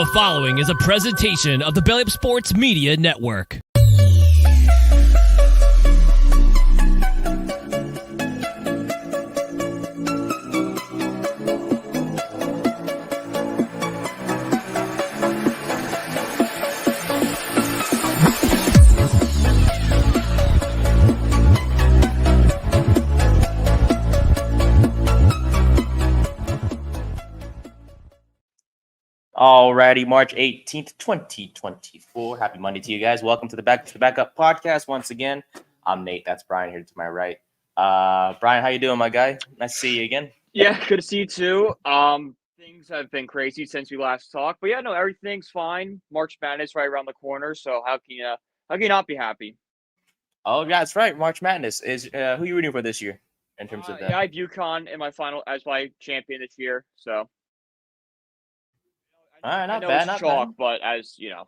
The following is a presentation of the Belly Up Sports Media Network. Alrighty, March 18th, 2024. Happy Monday to you guys. Welcome to the Backup podcast once again. I'm Nate. That's Brian here to my right. Brian, how you doing, my guy? Nice to see you again. Yeah, good to see you too. Things have been crazy since we last talked, but yeah, no, everything's fine. March Madness right around the corner, so how can you not be happy? Oh, yeah, that's right. March Madness is who you rooting for this year in terms of that? Yeah, I have UConn in my final as my champion this year, so. All right, I know it's chalk, but as you know.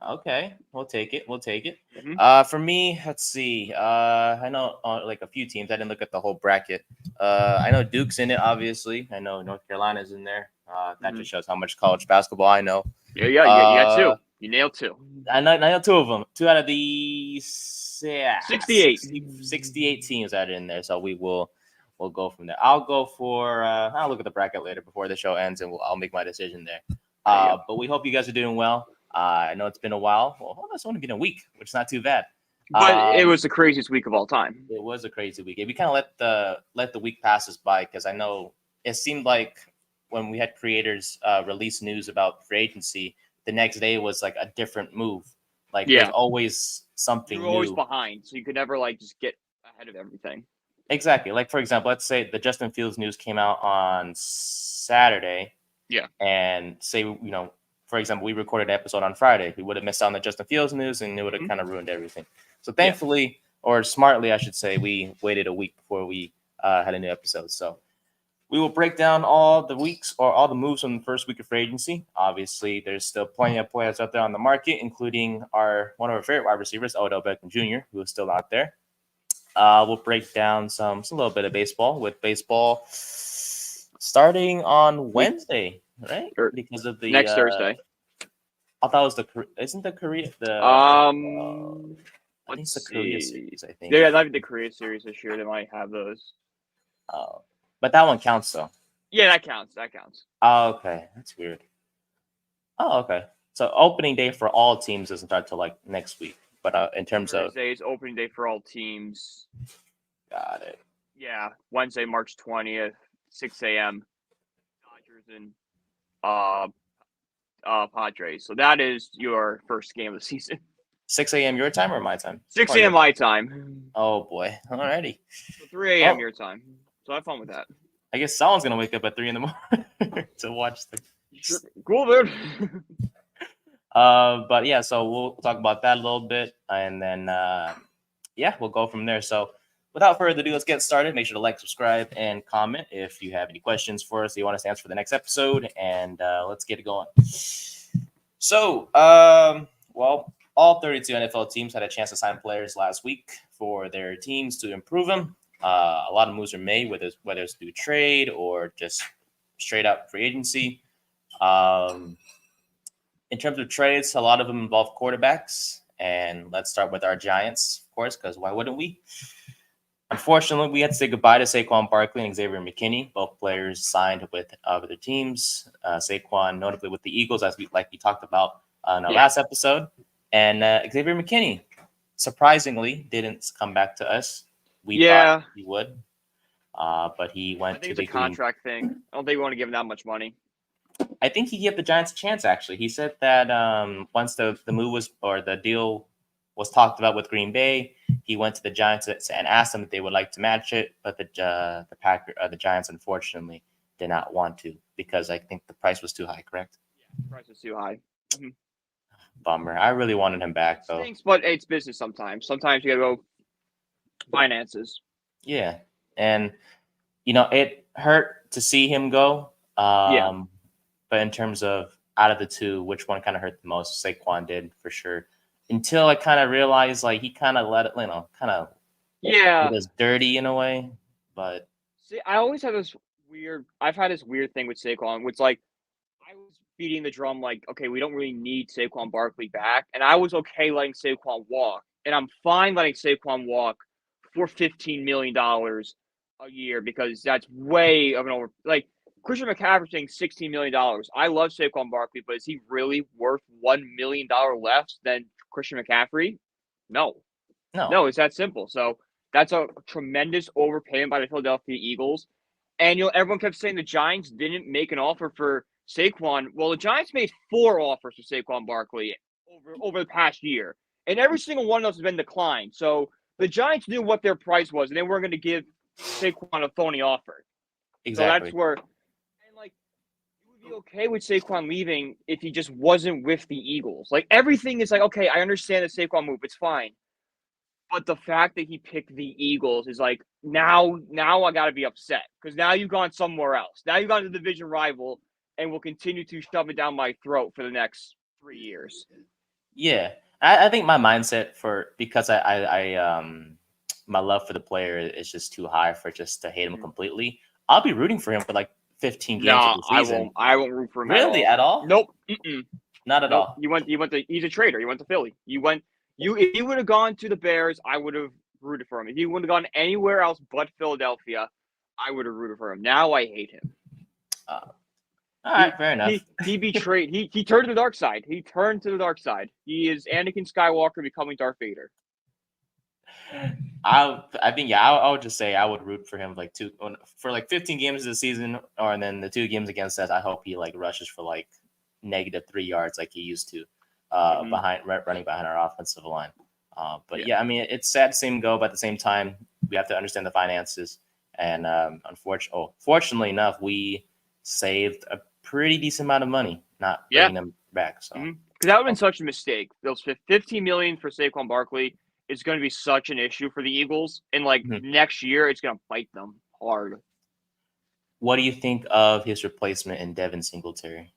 Okay, we'll take it. Mm-hmm. For me, let's see. I know like a few teams. I didn't look at the whole bracket. I know Duke's in it, obviously. I know North Carolina's in there. That just shows how much college basketball I know. Yeah, you got two. You nailed two. I know two of them. Two out of the 68 teams that are in there. So we'll go from there. I'll go for I'll look at the bracket later before the show ends, and I'll make my decision there. But we hope you guys are doing well. I know it's been a while. Well, it's only been a week, which is not too bad. But it was the craziest week of all time. It was a crazy week. We kind of let the week pass us by because I know it seemed like when we had creators release news about free agency, the next day was like a different move. Like there's always something You're always new. behind, so you could never like just get ahead of everything. Exactly. Like, for example, let's say the Justin Fields news came out on Saturday. Yeah. And say, for example, we recorded an episode on Friday. We would have missed out on the Justin Fields news, and it would have kind of ruined everything. So thankfully, or smartly, I should say, we waited a week before we had a new episode. So we will break down all the weeks or all the moves from the first week of free agency. Obviously, there's still plenty of players out there on the market, including one of our favorite wide receivers, Odell Beckham Jr., who is still out there. We'll break down a little bit of baseball with baseball starting on Wednesday, right? Because of the next Thursday. I thought it was isn't the Korea the I think it's the Korea series, I think. Yeah, that'd be the Korea series this year. They might have those. But that one counts though. Yeah, that counts. Oh, okay. That's weird. Oh, okay. So opening day for all teams doesn't start till like next week. But in terms of Thursday is opening day for all teams. Got it. Yeah, Wednesday, March 20th, 6 a.m. Dodgers and Padres. So that is your first game of the season. 6 a.m. your time or my time? 6 a.m. my time. Oh boy. Alrighty. So 3 a.m. your time. So have fun with that. I guess someone's gonna wake up at 3 a.m. to watch the. Cool, dude. But yeah, so we'll talk about that a little bit, and then we'll go from there. So without further ado, let's get started. Make sure to like, subscribe, and comment if you have any questions for us that you want us to answer for the next episode, and let's get it going. So, all 32 NFL teams had a chance to sign players last week for their teams to improve them. A lot of moves are made, whether it's through trade or just straight up free agency. In terms of trades, a lot of them involve quarterbacks. And let's start with our Giants, of course, because why wouldn't we? Unfortunately, we had to say goodbye to Saquon Barkley and Xavier McKinney. Both players signed with other teams. Saquon, notably with the Eagles, as we talked about in our last episode. And Xavier McKinney, surprisingly, didn't come back to us. We thought he would. But he went to the it's a contract thing. I don't think we want to give him that much money. I think he gave the Giants a chance, actually. He said that once the move was, or the deal was talked about with Green Bay, he went to the Giants and asked them if they would like to match it, but the Giants, unfortunately, did not want to because I think the price was too high, correct? Yeah, the price was too high. Mm-hmm. Bummer. I really wanted him back, though. Stinks, but it's business sometimes. Sometimes you got to go finances. Yeah, and, it hurt to see him go. But in terms of out of the two, which one kind of hurt the most? Saquon did for sure. Until I kind of realized, like, he kind of let it, kind of it was dirty in a way. But see, I always have this I've had this weird thing with Saquon, which like I was beating the drum like, okay, we don't really need Saquon Barkley back, and I was okay letting Saquon walk, and I'm fine letting Saquon walk for $15 million a year because that's way of an over. Like Christian McCaffrey saying $16 million. I love Saquon Barkley, but is he really worth $1 million less than Christian McCaffrey? No, No. no, it's that simple. So that's a tremendous overpayment by the Philadelphia Eagles. And everyone kept saying the Giants didn't make an offer for Saquon. Well, the Giants made 4 offers for Saquon Barkley over the past year, and every single one of those has been declined. So the Giants knew what their price was, and they weren't going to give Saquon a phony offer. Exactly. So that's where, and like, you would be okay with Saquon leaving if he just wasn't with the Eagles. Like everything is like, okay, I understand the Saquon move, it's fine. But the fact that he picked the Eagles is like now I got to be upset because now you've gone somewhere else. Now you've gone to the division rival and will continue to shove it down my throat for the next 3 years. Yeah, I think my mindset because my love for the player is just too high for just to hate him completely. I'll be rooting for him for like 15 games of the season. I won't root for him Really, at all. at all? Nope. Not at Nope. all. You went to. He's a traitor. You went to Philly. If he would have gone to the Bears, I would have rooted for him. If he would have gone anywhere else but Philadelphia, I would have rooted for him. Now I hate him. All right, fair enough. He betrayed. He turned to the dark side. He turned to the dark side. He is Anakin Skywalker becoming Darth Vader. I would just say I would root for him for 15 games of the season, and then the 2 games against us. I hope he like rushes for like -3 yards like he used to, running behind our offensive line. But I mean, it's sad to see him go, but at the same time, we have to understand the finances. And fortunately enough, we saved a pretty decent amount of money not bringing them back. So because that would have been such a mistake. Those $15 million for Saquon Barkley is going to be such an issue for the Eagles, and next year it's going to bite them hard. What do you think of his replacement in Devin Singletary?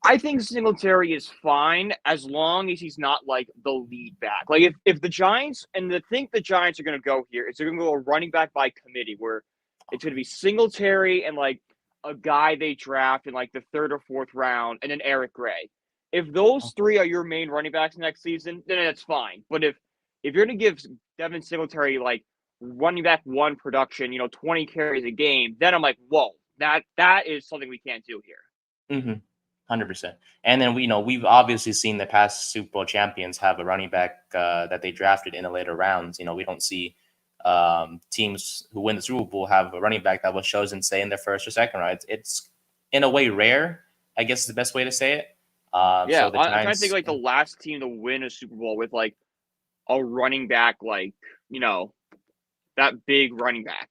I think Singletary is fine as long as he's not like the lead back. Like if the Giants, and the Giants are going to go here is they're going to go a running back by committee where it's going to be Singletary and like a guy they draft in like the 3rd or 4th round, and then Eric Gray. If those 3 are your main running backs next season, then that's fine. But if you're going to give Devin Singletary like running back 1 production, 20 carries a game, then I'm like, whoa, that is something we can't do here. 100%. And then we've obviously seen the past Super Bowl champions have a running back that they drafted in the later rounds. We don't see teams who win the Super Bowl have a running back that was chosen, say, in their 1st or 2nd round. It's in a way rare, I guess is the best way to say it. I'm trying to think like the last team to win a Super Bowl with like a running back, like, that big running back.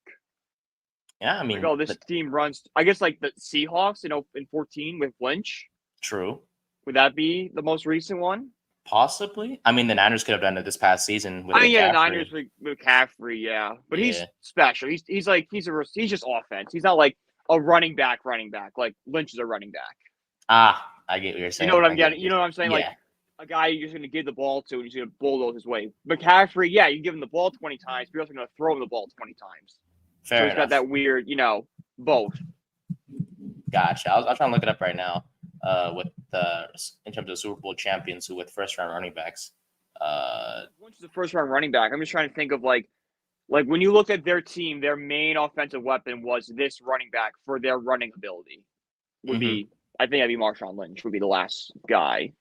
Yeah, I mean, this team runs, I guess, like the Seahawks, in 14 with Lynch. True. Would that be the most recent one? Possibly. I mean, the Niners could have done it this past season. With the Niners with McCaffrey, yeah. But he's special. He's just offense. He's not like a running back. Like Lynch is a running back. I get what you're saying. You know what I'm getting? You know what I'm saying? Yeah. Like a guy you're just going to give the ball to and he's going to bulldoze his way. McCaffrey, yeah, you give him the ball 20 times, but you're also going to throw him the ball 20 times. Fair so he's got that weird, both. Gotcha. I was trying to look it up right now. In terms of Super Bowl champions who with 1st-round running backs. Once the 1st-round running back, I'm just trying to think of like when you look at their team, their main offensive weapon was this running back for their running ability. I think that'd be Marshawn Lynch would be the last guy.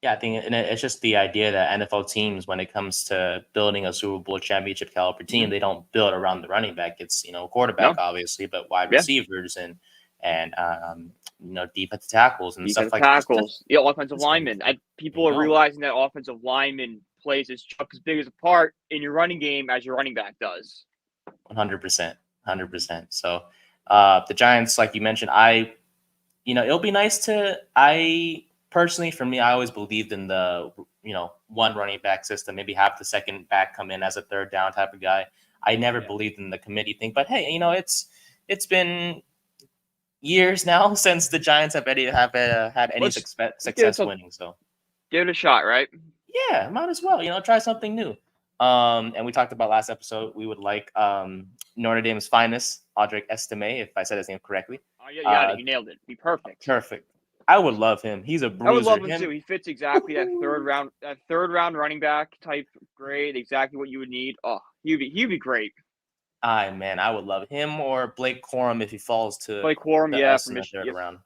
Yeah, I think it's just the idea that NFL teams, when it comes to building a Super Bowl championship caliber team, they don't build around the running back. It's quarterback obviously, but wide receivers and defensive tackles and stuff like that. Offensive linemen. People are realizing that offensive lineman plays as big as a part in your running game as your running back does. 100%. So the Giants, like you mentioned, it'll be nice personally, for me, I always believed in the, 1 running back system, maybe have the 2nd back come in as a 3rd down type of guy. I never believed in the committee thing, but hey, it's been years now since the Giants have had any success winning. So give it a shot, right? Yeah, might as well, try something new. And we talked about last episode, we would like Notre Dame's finest, Audric Estime, if I said his name correctly. Oh, yeah, you nailed it. Be perfect. Perfect. I would love him. He's a bruiser. I would love him too. He fits exactly that third round running back type grade, exactly what you would need. Oh, he'd be great. Man, I would love him or Blake Corum if he falls to Blake Corum, us from in the Michigan. third round.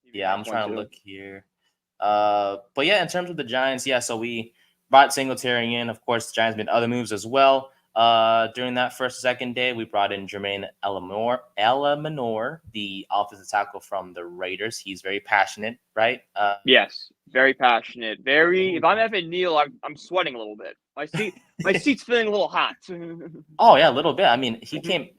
He'd be Yeah, a I'm nice trying one, to too. look here. But yeah, in terms of the Giants, yeah, so we brought Singletary in. Of course, the Giants made other moves as well. During that first, second day, we brought in Jermaine Elaminor, the offensive tackle from the Raiders. He's very passionate, right? Yes, very passionate. Very. If I'm Evan Neal, I'm sweating a little bit. My seat's feeling a little hot. Oh yeah, a little bit. I mean,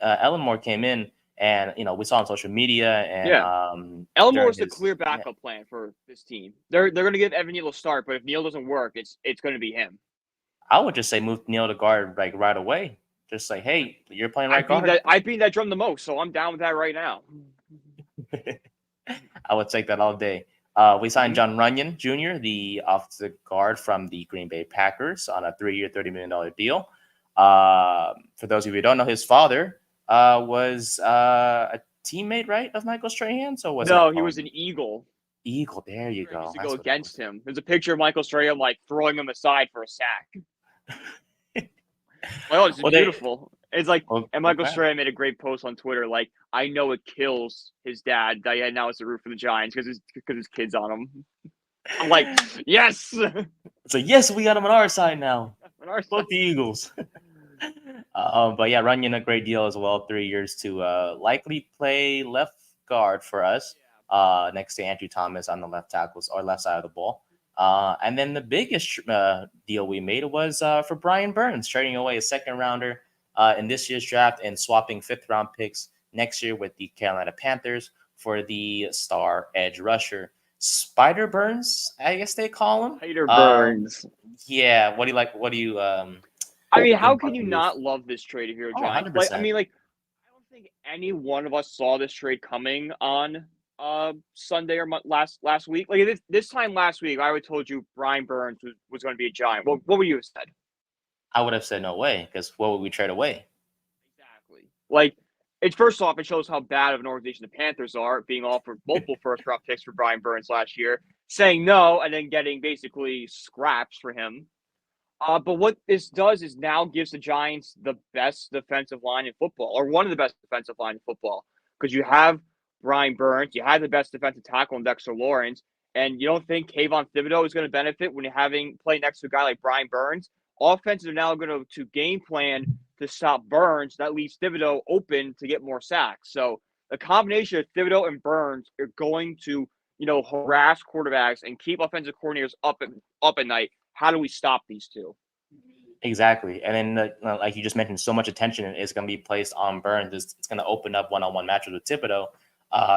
Ellenmore came in, and we saw on social media, and Elmore is the clear backup plan for this team. They're going to give Evan Neal a start, but if Neal doesn't work, it's going to be him. I would just say move Neal to guard like right away. Just like, hey, you're playing right guard. I beat that drum the most, so I'm down with that right now. I would take that all day. We signed John Runyon Jr., the offensive guard from the Green Bay Packers, on a 3-year, $30 million deal. For those of you who don't know, his father was a teammate, right, of Michael Strahan? So he was an Eagle. Eagle, there you go. Used to go against him. There's a picture of Michael Strahan like throwing him aside for a sack. Well, it's beautiful. It's like, and Michael Strahan made a great post on Twitter, like, I know it kills his dad that now it's a root for the Giants because his kid's on him. I'm like, yes. So yes, we got him on our side now. Fuck the Eagles. But yeah, Runyon a great deal as well. 3 years to likely play left guard for us. Next to Andrew Thomas on the left tackles or left side of the ball. And then the biggest deal we made was for Brian Burns, trading away a second rounder in this year's draft and swapping 5th round picks next year with the Carolina Panthers for the star edge rusher. Spider Burns, I guess they call him. Spider Burns. Yeah. What do you I mean, how can you not love this trade if you're a Giants? 100%. I don't think any one of us saw this trade coming on Sunday or last week. Like this time last week, I would have told you Brian Burns was going to be a Giant. What would you have said? I would have said no way, because what would we trade away? Exactly. Like, it's first off, it shows how bad of an organization the Panthers are, being offered multiple first-round picks for Brian Burns last year, saying no, and then getting basically scraps for him. But what this does is now gives the Giants the best defensive line in football, or one of the best defensive line in football, because you have Brian Burns, you have the best defensive tackle in Dexter Lawrence, and you don't think Kayvon Thibodeau is going to benefit when you're play next to a guy like Brian Burns? Offenses are now going to game plan to stop Burns. That leaves Thibodeau open to get more sacks. So the combination of Thibodeau and Burns are going to, harass quarterbacks and keep offensive coordinators up at night. How do we stop these two? Exactly. And then, like you just mentioned, so much attention is going to be placed on Burns. It's going to open up one-on-one matches with Thibodeau.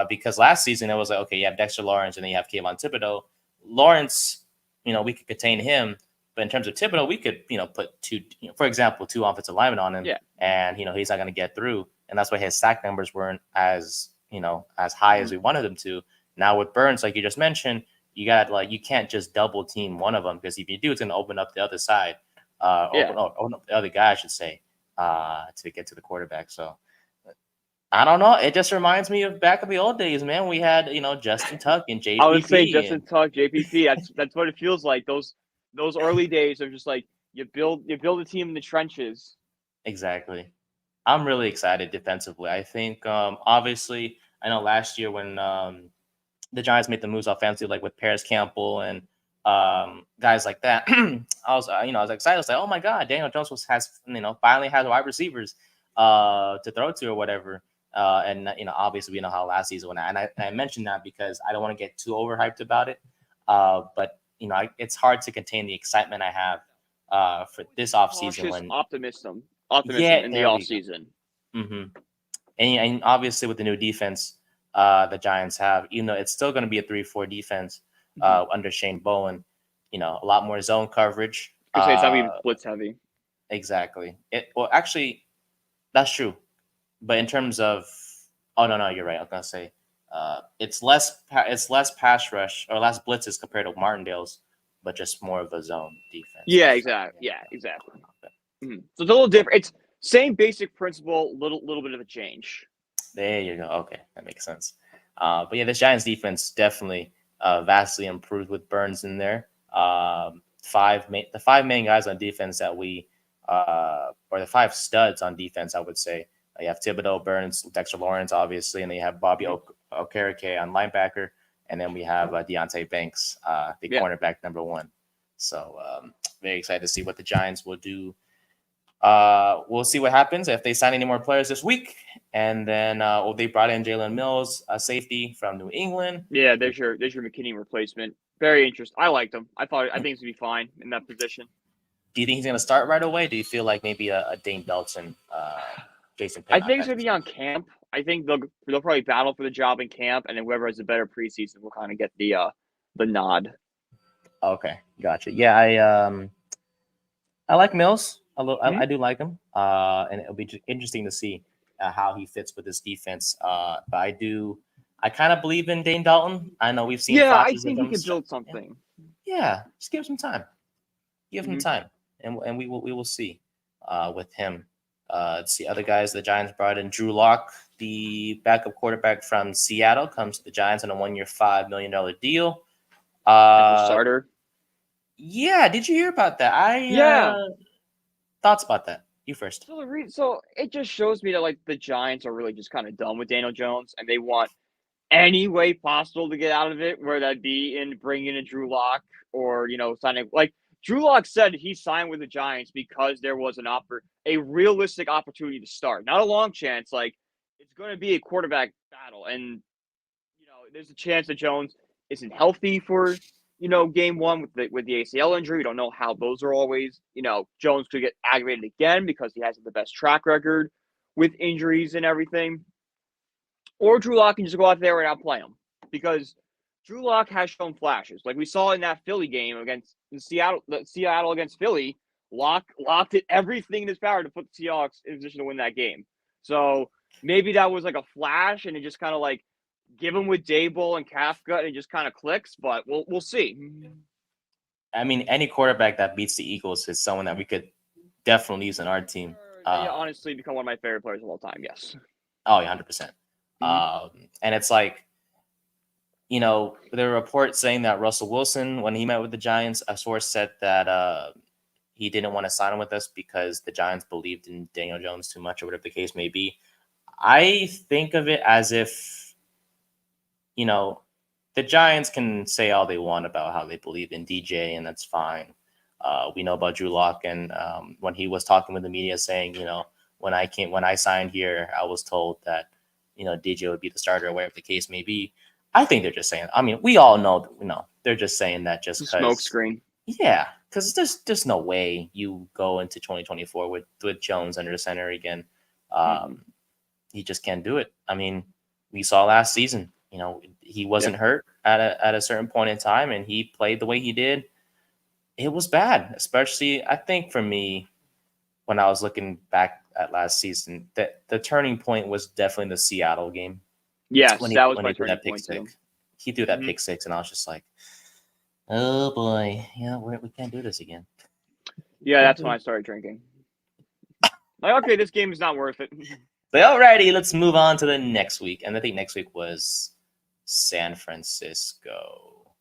Because last season it was like, okay, you have Dexter Lawrence and then you have Kayvon Thibodeau. Lawrence, we could contain him. But in terms of Thibodeau, we could, put for example, 2 offensive linemen on him, and he's not going to get through, and that's why his sack numbers weren't as high as we wanted them to. Now with Burns, like you just mentioned, you can't just double team one of them, because if you do, it's going to open up the other side, open up the other guy, I should say, to get to the quarterback. So I don't know. It just reminds me of back in the old days, man. We had Justin Tuck and JPP. I would say Justin Tuck, JPP. That's what it feels like. Those early days are just like you build a team in the trenches. Exactly. I'm really excited defensively. I think obviously I know last year when the Giants made the moves offensively, like with Paris Campbell and guys like that, I was excited. I was like, oh my God, Daniel Jones finally has wide receivers to throw to or whatever. And obviously we know how last season went. And I mentioned that because I don't want to get too overhyped about it. But it's hard to contain the excitement I have for this offseason. When optimism in the offseason. Mm-hmm. And obviously with the new defense the Giants have, it's still going to be a 3-4 defense under Shane Bowen. A lot more zone coverage. It's not even blitz heavy. Exactly. Actually, that's true. But in terms of, no, you're right. I was gonna say. It's less pass rush or less blitzes compared to Martindale's, but just more of a zone defense. Yeah, exactly. Yeah, exactly. Mm-hmm. So it's a little different. It's same basic principle, little bit of a change. There you go. Okay, that makes sense. But yeah, this Giants defense definitely vastly improved with Burns in there. The five main guys on defense that or the five studs on defense, I would say. You have Thibodeau, Burns, Dexter Lawrence, obviously, and then you have Bobby Okereke on linebacker, and then we have Deontay Banks, the cornerback number 1. So very excited to see what the Giants will do. We'll see what happens if they sign any more players this week, and then they brought in Jalen Mills, a safety from New England. Yeah, there's your McKinney replacement. Very interesting. I liked him. I think he's gonna be fine in that position. Do you think he's gonna start right away? Do you feel like maybe a Dane Belton, Jason Pitt? I think he's gonna be on camp. I think they'll probably battle for the job in camp, and then whoever has a better preseason will kind of get the nod. Okay, gotcha. Yeah, I like Mills. I do like him, and it'll be interesting to see how he fits with this defense. But I kind of believe in Dane Dalton. I know we've seen. Yeah, I think he can build something. Yeah, just give him some time. Give him time, and we will see with him. Let's see other guys. The Giants brought in Drew Lock, the backup quarterback from Seattle, comes to the Giants on a 1-year, $5 million deal. Starter. Yeah, did you hear about that? Thoughts about that? You first. So it just shows me that like the Giants are really just kind of done with Daniel Jones, and they want any way possible to get out of it, whether that be in bringing in Drew Lock or signing. Like Drew Lock said, he signed with the Giants because there was a realistic opportunity to start, not a long chance. Like it's going to be a quarterback battle, and there's a chance that Jones isn't healthy for game 1 with the ACL injury. We don't know how those are always. Jones could get aggravated again because he hasn't the best track record with injuries and everything. Or Drew Lock can just go out there and outplay him, because Drew Lock has shown flashes. Like we saw in that Philly game against Seattle against Philly. Lock did everything in his power to put the Seahawks in position to win that game. So maybe that was like a flash, and it just kind of like give him with Daboll and Kafka, and it just kind of clicks. But we'll see. I mean, any quarterback that beats the Eagles is someone that we could definitely use in our team. Honestly, become one of my favorite players of all time. Yes. Oh, yeah, 100%. And it's like, there were reports saying that Russell Wilson, when he met with the Giants, a source said that he didn't want to sign with us because the Giants believed in Daniel Jones too much, or whatever the case may be. I think of it as if, the Giants can say all they want about how they believe in DJ, and that's fine. We know about Drew Lock, and when he was talking with the media saying, when I signed here, I was told that, DJ would be the starter, or whatever the case may be. I think they're just saying. I mean, we all know, they're just saying that just because smoke screen. Yeah, because there's no way you go into 2024 with Jones under the center again. He just can't do it. I mean, we saw last season. He wasn't hurt at a certain point in time, and he played the way he did. It was bad, especially I think for me, when I was looking back at last season, that the turning point was definitely the Seattle game. Yes, that was when my he threw turning that pick point six. too. He threw that pick 6, and I was just like, oh boy, we can't do this again. Yeah, that's when I started drinking. Like, okay, this game is not worth it. But alrighty, let's move on to the next week. And I think next week was San Francisco.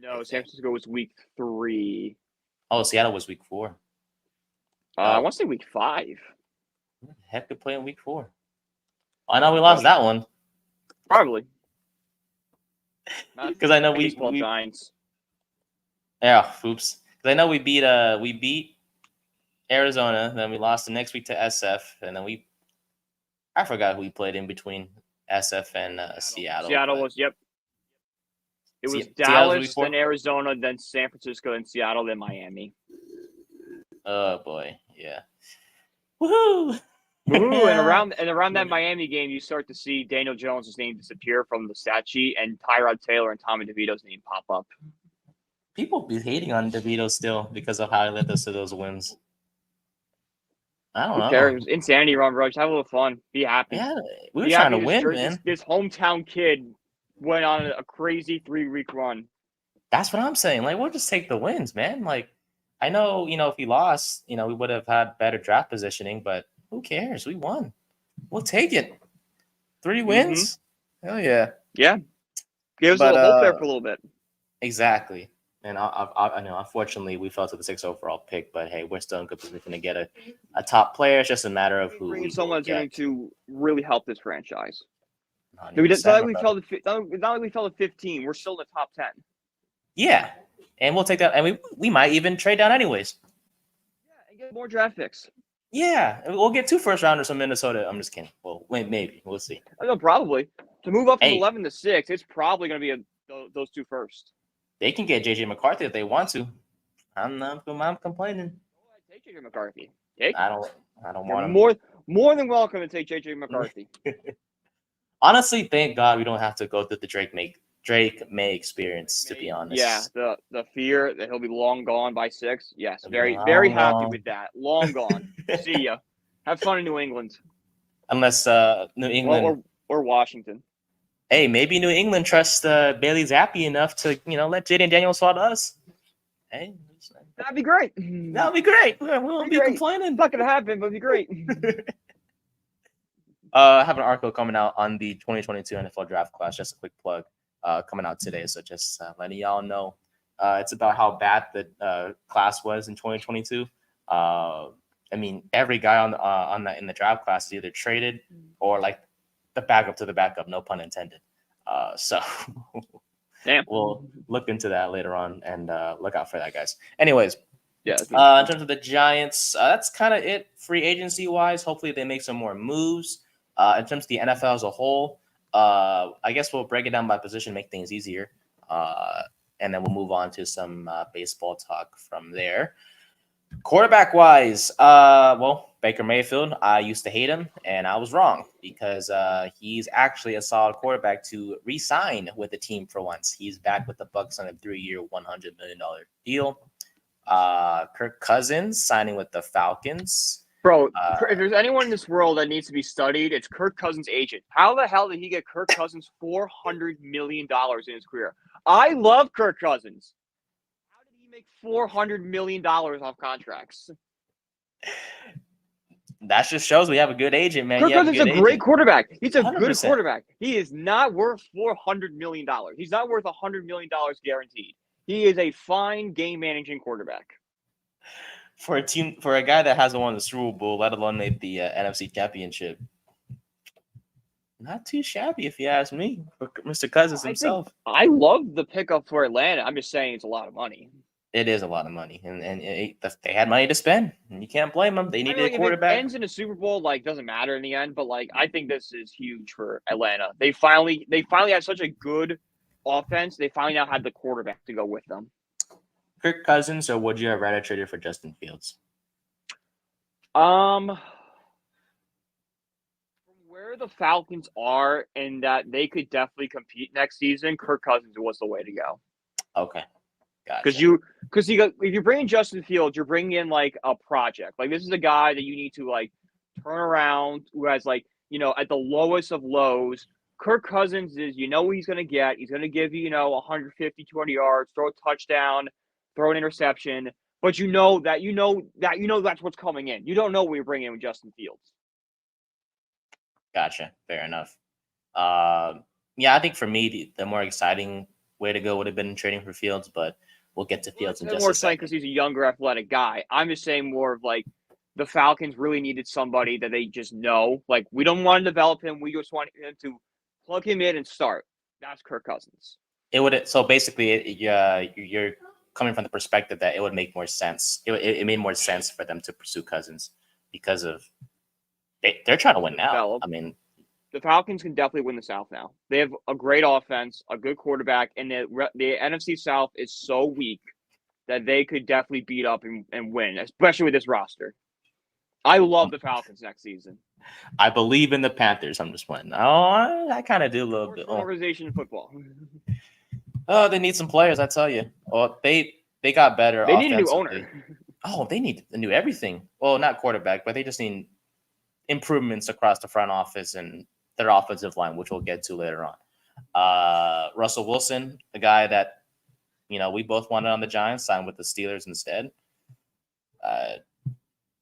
No, San Francisco was week 3. Oh, Seattle was week 4. I want to say week 5. Who the heck could play in week 4? I know we lost that one. Probably. Because I know we Giants. Yeah, oops. Because I know we beat Arizona, then we lost the next week to SF, and then I forgot who we played in between SF and Seattle. Seattle was, yep. It was Dallas, then Arizona, then San Francisco, then Seattle, then Miami. Oh boy, yeah. Woohoo! Ooh, and around that Miami game, you start to see Daniel Jones' name disappear from the stat sheet, and Tyrod Taylor and Tommy DeVito's name pop up. People be hating on DeVito still because of how he led us to those wins. I don't know. Who cares? Insanity run, bro. Just have a little fun. Be happy. Yeah, we were trying to win, man. This hometown kid went on a crazy 3-week run. That's what I'm saying. Like, we'll just take the wins, man. Like, I know, if he lost, we would have had better draft positioning, but who cares? We won. We'll take it. 3 wins? Hell yeah. Yeah, gave us a But little hope there for a little bit. exactly. And I know, unfortunately, we fell to the 6th overall pick. But hey, we're still in good position to get a top player. It's just a matter of who Bringing we someone will that's going get. to really help this franchise. It's 100%, not my like we brother. fell to not like we fell to 15. We're still in the top 10. Yeah, and we'll take that. And we might even trade down anyways. Yeah, and get more draft picks. Yeah, we'll get 2 first rounders from Minnesota. I'm just kidding. Well, maybe we'll see. I know, probably to move up from Hey, 11 to 6. It's probably going to be those 2 first. they can get JJ McCarthy if they want to. I'm complaining. Take JJ McCarthy. Take. I don't You're want him. more than welcome to take JJ McCarthy. Honestly, thank God we don't have to go through the Drake May experience. To be honest, Yeah, the fear that he'll be long gone by 6. Yes, It'll be very long happy gone. with that. Long gone. See ya. Have fun in New England. Unless New England or Washington. Hey, maybe New England trusts Bailey Zappi enough to let Jaden Daniels fall to us. Hey, that'd be great. That'd be great. We won't be complaining. It's not gonna happen, but it'd be great. I have an article coming out on the 2022 NFL draft class. Just a quick plug, coming out today. So just letting y'all know, it's about how bad the class was in 2022. I mean, every guy in the draft class is either traded or like the backup to the backup. No pun intended. So Damn. We'll look into that later on and look out for that, guys. Anyways, yeah. In terms of the Giants, that's kind of it free agency wise. Hopefully they make some more moves. In terms of the NFL as a whole, I guess we'll break it down by position, make things easier. And then we'll move on to some baseball talk from there. Quarterback wise, well, Baker Mayfield, I used to hate him, and I was wrong because he's actually a solid quarterback to re-sign with the team for once. He's back with the Bucs on a 3-year, $100 million deal. Kirk Cousins signing with the Falcons. Bro, if there's anyone in this world that needs to be studied, it's Kirk Cousins' agent. How the hell did he get Kirk Cousins $400 million in his career? I love Kirk Cousins. How did he make $400 million off contracts? That just shows we have a good agent, man. Kirk Cousins is a great quarterback. He's a 100%. Good quarterback. He is not worth $400 million. He's not worth $100 million guaranteed. He is a fine game managing quarterback. For a guy that hasn't won the Super Bowl, let alone made the NFC Championship, not too shabby if you ask me. For Mr. Cousins himself, I love the pickup for Atlanta. I'm just saying it's a lot of money. It is a lot of money, and they had money to spend, and you can't blame them. They needed a quarterback. If it ends in a Super Bowl, doesn't matter in the end. But I think this is huge for Atlanta. They finally had such a good offense. They finally now had the quarterback to go with them. Kirk Cousins, or would you have rather traded for Justin Fields? From where the Falcons are, and that they could definitely compete next season, Kirk Cousins was the way to go. Okay. Because if you bring in Justin Fields, you're bringing in a project. This is a guy that you need to turn around, who has at the lowest of lows. Kirk Cousins is, what he's going to get. He's going to give you 150, 200 yards, throw a touchdown, throw an interception. But that's what's coming in. You don't know what you're bringing in with Justin Fields. Gotcha. Fair enough. Yeah, I think for me the more exciting way to go would have been trading for Fields, but we'll get to Fields in just a second. Because he's a younger, athletic guy. I'm just saying more of the Falcons really needed somebody that they just know. We don't want to develop him. We just want him to plug him in and start. That's Kirk Cousins. It would so basically, you're coming from the perspective that it would make more sense. It made more sense for them to pursue Cousins because of they're trying to win now. I mean, the Falcons can definitely win the South now. They have a great offense, a good quarterback, and the NFC South is so weak that they could definitely beat up and win, especially with this roster. I love the Falcons next season. I believe in the Panthers. I'm just playing. Oh, I kind of do a little bit. Organization in football. Oh, they need some players, I tell you. Oh, they got better. They need a new owner. Oh, they need a new everything. Well, not quarterback, but they just need improvements across the front office and their offensive line, which we'll get to later on. Russell Wilson, the guy that we both wanted on the Giants, signed with the Steelers instead.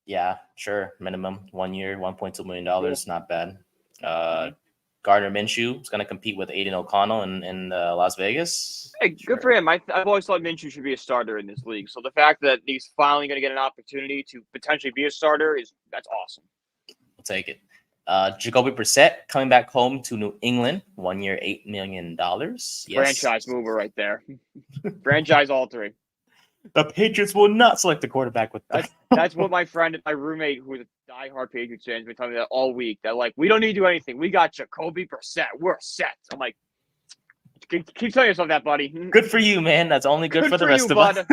Yeah, sure, minimum 1 year, $1.2 million, not bad. Gardner Minshew is going to compete with Aiden O'Connell in Las Vegas. Hey, good for him. I've always thought Minshew should be a starter in this league. So the fact that he's finally going to get an opportunity to potentially be a starter that's awesome. We'll take it. Jacoby Brissett coming back home to New England, 1 year, $8 million. Yes. Franchise mover right there. Franchise altering. The Patriots will not select a quarterback with that. That's what my friend and my roommate, who is a diehard Patriots fan, has been telling me that all week. They're like, we don't need to do anything. We got Jacoby Brissett. We're set. I'm like, keep telling yourself that, buddy. Good for you, man. That's only good for the rest of us.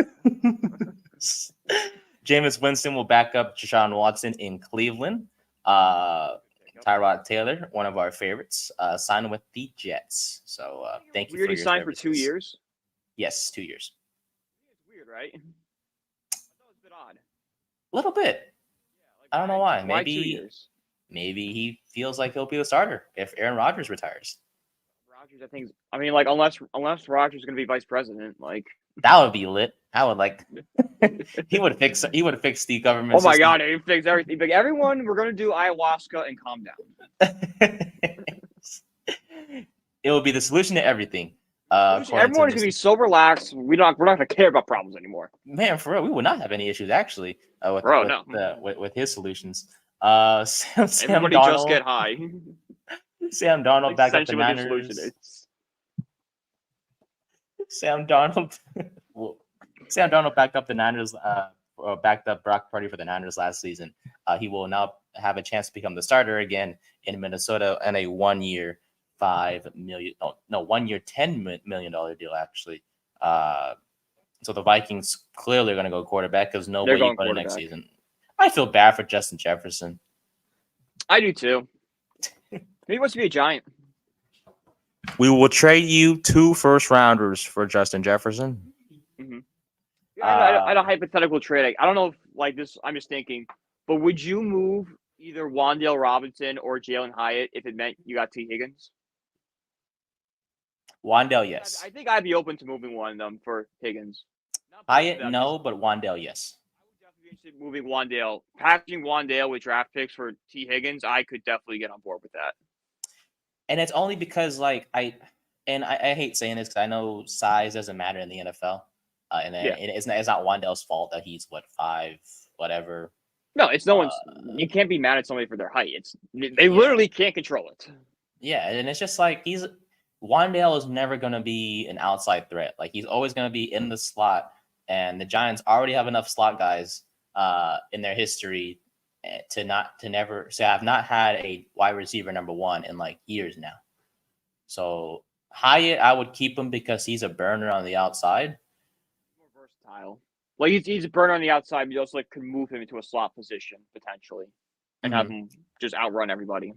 Jameis Winston will back up Deshaun Watson in Cleveland. Tyrod Taylor, one of our favorites, signed with the Jets. So thank you. We already signed for 2 years. Yes, 2 years. It's weird, right? I thought it was a bit odd. A little bit. I don't know why. Why 2 years? Maybe he feels like he'll be the starter if Aaron Rodgers retires. Rodgers, unless Rodgers is going to be vice president, like that would be lit. I would like. he would fix the government. Oh my system. God, he fix everything. But everyone, we're going to do ayahuasca and calm down. It will be the solution to everything. Everyone is going to be so relaxed. We're not going to care about problems anymore. Man, for real, we would not have any issues actually with his solutions. Sam Everybody Darnold, just get high. Sam Darnold back up the Niners. Sam Darnold backed up the Niners. Backed up Brock Purdy for the Niners last season. He will now have a chance to become the starter again in Minnesota in a 1 year, $10 million deal actually. So the Vikings clearly are going to go quarterback because nobody put it next season. I feel bad for Justin Jefferson. I do too. He wants to be a Giant. We will trade you 2 first-rounders for Justin Jefferson. Mm-hmm. I had a hypothetical trade. I don't know if like this. I'm just thinking, but would you move either Wan'Dale Robinson or Jalen Hyatt if it meant you got T. Higgins? Wan'Dale, yes. I think I'd be open to moving one of them for Higgins. Hyatt, no, but Wan'Dale, yes. I would definitely be interested in moving Wan'Dale. Packaging Wan'Dale with draft picks for T. Higgins, I could definitely get on board with that. And it's only because, like, I hate saying this because I know size doesn't matter in the NFL. It's not Wan'Dale's fault that he's 5, whatever. No, it's no one's. You can't be mad at somebody for their height. They literally can't control it. Yeah, and it's just like Wan'Dale is never going to be an outside threat. Like he's always going to be in the slot, and the Giants already have enough slot guys in their history to have not had a wide receiver number 1 in like years now. So Hyatt, I would keep him because he's a burner on the outside. More versatile. Like he's a burner on the outside, but you also could move him into a slot position potentially, and have him just outrun everybody.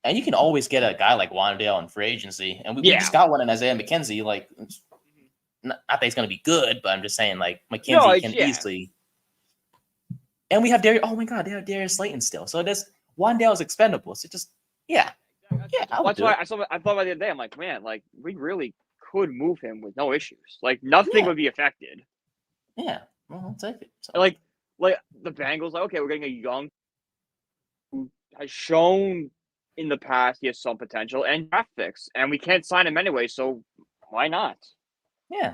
And you can always get a guy like Wan'Dale in free agency, and we just got one in Isaiah McKenzie. Like, not that he's going to be good, but I'm just saying like McKenzie can easily. And we have Darius. Oh my God, they have Darius Slayton still. So Wan'Dale is expendable. So just That's why I thought about the other day. I'm like, man, like we really could move him with no issues. Like nothing would be affected. Yeah, well, I'll take it. So. Like the Bengals. Like, okay, we're getting a young who has shown in the past he has some potential and draft picks, and we can't sign him anyway. So why not? Yeah.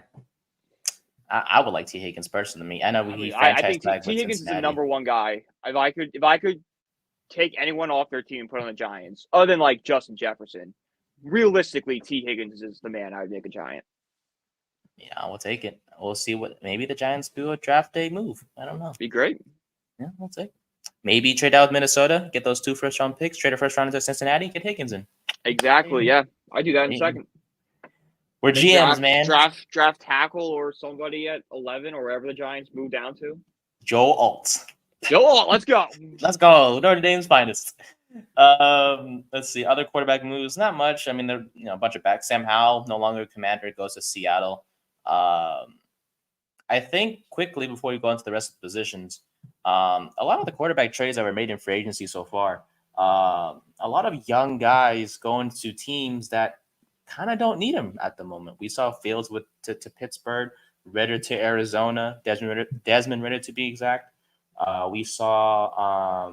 I would like T. Higgins personally. I know I think T. Higgins is the number 1 guy. If I could take anyone off their team and put on the Giants, other than like Justin Jefferson, realistically, T. Higgins is the man I would make a Giant. Yeah, we'll take it. We'll see what maybe the Giants do a draft day move. I don't know. Be great. Yeah, we'll take it. Maybe trade out with Minnesota, get those 2 first-round picks, trade a first-round into Cincinnati, get Higgins in. Exactly. Yeah, I do that in a second. We're GMs, man. Draft tackle or somebody at 11 or wherever the Giants move down to. Joe Alt. Let's go. Let's go. Notre Dame's finest. Let's see. Other quarterback moves, not much. I mean, they're a bunch of backs. Sam Howell, no longer commander, goes to Seattle. I think quickly before we go into the rest of the positions, a lot of the quarterback trades that were made in free agency so far, a lot of young guys going to teams that kind of don't need him at the moment. We saw Fields to Pittsburgh, Ritter to Arizona, Desmond Ritter to be exact. We saw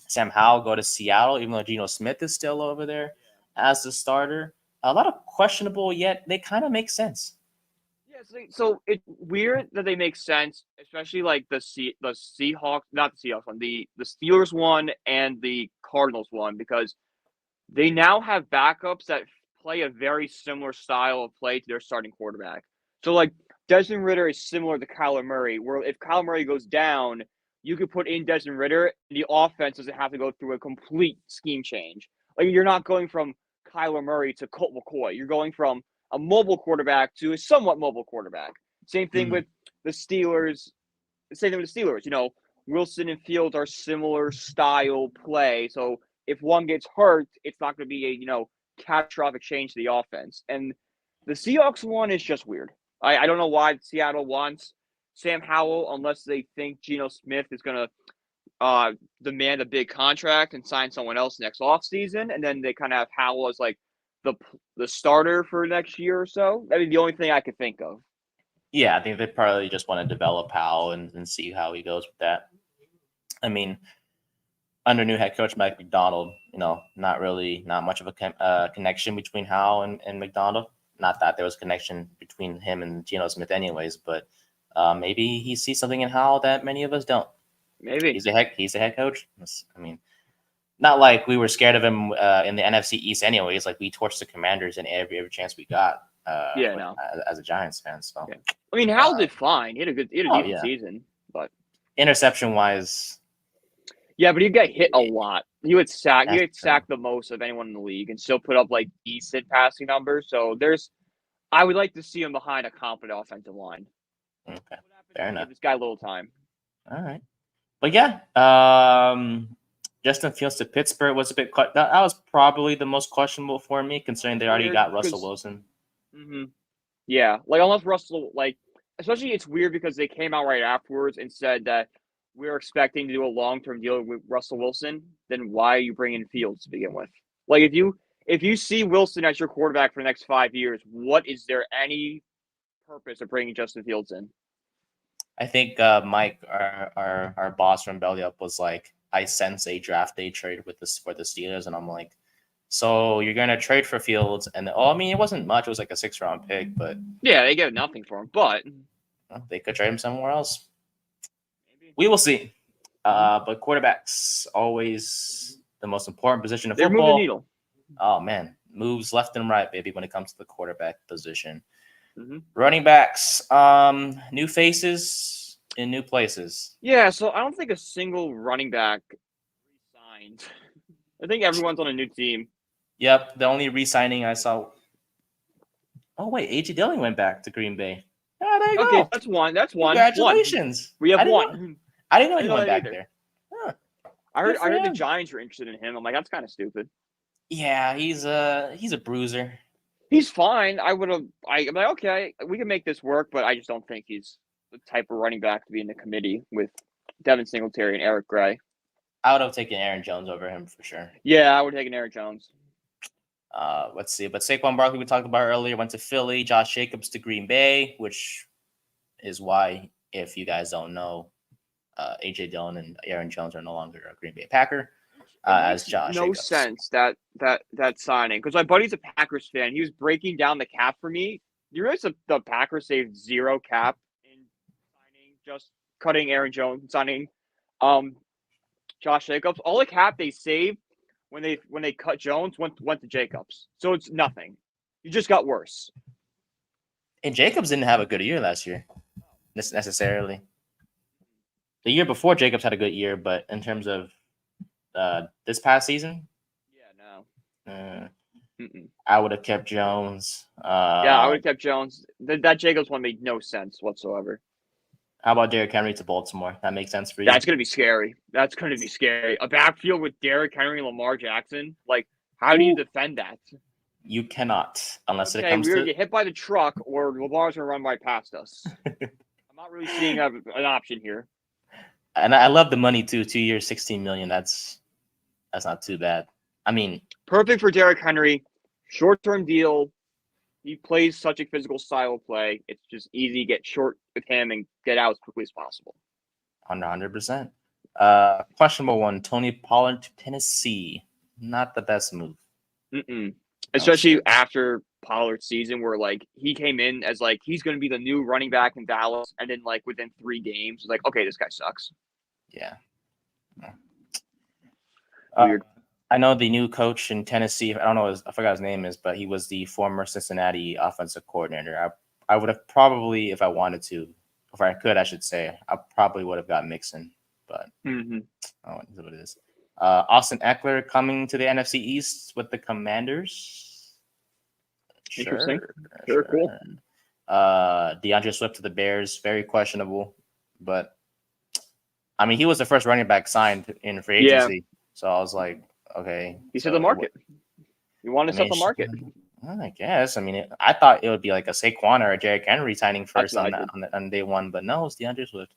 Sam Howell go to Seattle, even though Geno Smith is still over there. as the starter. A lot of questionable, yet they kind of make sense. Yeah, so it's weird that they make sense, especially like the Seahawks, not the Seahawks one, the Steelers one and the Cardinals one, because they now have backups that play a very similar style of play to their starting quarterback. So like Desmond Ritter is similar to Kyler Murray, where if Kyler Murray goes down, you could put in Desmond Ritter, and the offense doesn't have to go through a complete scheme change. Like you're not going from Kyler Murray to Colt McCoy. You're going from a mobile quarterback to a somewhat mobile quarterback. Same thing with the Steelers. Same thing with the Steelers. Wilson and Fields are similar style play. So if one gets hurt, it's not going to be a catastrophic change to the offense. And the Seahawks one is just weird. I don't know why Seattle wants Sam Howell unless they think Geno Smith is going to demand a big contract and sign someone else next offseason, and then they kind of have Howell as like the starter for next year or so. That'd be the only thing I could think of. Yeah, I think they probably just want to develop Howell and see how he goes with that. I mean, under new head coach Mike Macdonald, not much of a connection between Howell and Macdonald. Not that there was a connection between him and Geno Smith anyways, but maybe he sees something in Howell that many of us don't. Maybe. He's a head coach. I mean, not like we were scared of him in the NFC East anyways. Like we torched the Commanders in every chance we got. As a Giants fan. So yeah. I mean, Howell did fine. He had a decent season, but interception wise. Yeah, but he got hit a lot. He would sack. He had sacked the most of anyone in the league, and still put up like decent passing numbers. So I would like to see him behind a competent offensive line. Okay, fair enough. Give this guy a little time. All right, but yeah, Justin Fields to Pittsburgh was a bit. That was probably the most questionable for me, considering they already got Russell Wilson. Mm-hmm. Yeah, like unless Russell, especially it's weird because they came out right afterwards and said that we're expecting to do a long-term deal with Russell Wilson. Then why are you bringing Fields to begin with? Like if you see Wilson as your quarterback for the next 5 years, what is there any purpose of bringing Justin Fields in? I think Mike, our boss from Belly Up, was like, I sense a draft day trade for the Steelers, and I'm like, so you're gonna trade for Fields, and it wasn't much. It was like a 6th-round pick, but yeah, they get nothing for him. But they could trade him somewhere else. Maybe. We will see. But quarterbacks always the most important position of football. They're moving the needle. Oh man, moves left and right, baby, when it comes to the quarterback position. Mm-hmm. Running backs, new faces in new places. Yeah, so I don't think a single running back signed. I think everyone's on a new team. Yep, the only re-signing I saw. Oh wait, A.J. Dillon went back to Green Bay. Oh, there you go. Okay, that's one. Congratulations. We have one. I didn't know he went back there. Huh. I heard the Giants were interested in him. I'm like, that's kind of stupid. Yeah, he's a bruiser. He's fine. I'm like, okay, we can make this work, but I just don't think he's the type of running back to be in the committee with Devin Singletary and Eric Gray. I would have taken Aaron Jones over him for sure. Yeah, I would have taken Aaron Jones. Let's see. But Saquon Barkley, we talked about earlier, went to Philly. Josh Jacobs to Green Bay, which is why, if you guys don't know, A.J. Dillon and Aaron Jones are no longer a Green Bay Packer. As Josh Jacobs. Sense that signing, because my buddy's a Packers fan. He was breaking down the cap for me. You realize the Packers saved 0 cap in signing, just cutting Aaron Jones and signing Josh Jacobs. All the cap they saved when they cut Jones went to Jacobs. So it's nothing. You just got worse. And Jacobs didn't have a good year last year, necessarily. The year before, Jacobs had a good year, but in terms of this past season, I would have kept Jones. I would have kept Jones. That Jacobs one made no sense whatsoever. How about Derrick Henry to Baltimore? That makes sense for you? That's going to be scary. A backfield with Derrick Henry and Lamar Jackson. Like, how do you defend that? You cannot, unless it comes we're to... going to get hit by the truck or Lamar's going to run right past us. I'm not really seeing an option here. And I love the money, too. 2 years, $16 million. That's not too bad. I mean... Perfect for Derrick Henry. Short-term deal. He plays such a physical style of play. It's just easy to get short with him and get out as quickly as possible. 100%. Questionable one, Tony Pollard to Tennessee. Not the best move. Mm-mm. Especially after Pollard's season, where like he came in as like he's going to be the new running back in Dallas, and then like within 3 games, like okay, this guy sucks. Yeah. Weird. I know the new coach in Tennessee. I don't know. I forgot his name is, but he was the former Cincinnati offensive coordinator. I would have probably, if I wanted to, if I could, I should say, I probably would have got Mixon, but oh, that's what it is. Austin Eckler coming to the NFC East with the Commanders. Interesting. Sure, cool. DeAndre Swift to the Bears, very questionable, but I mean, he was the first running back signed in free agency, so I was like, okay. He said the market. You want to set the market. I guess. I mean, I thought it would be like a Saquon or a Derrick Henry signing first on day one, but no, it's DeAndre Swift.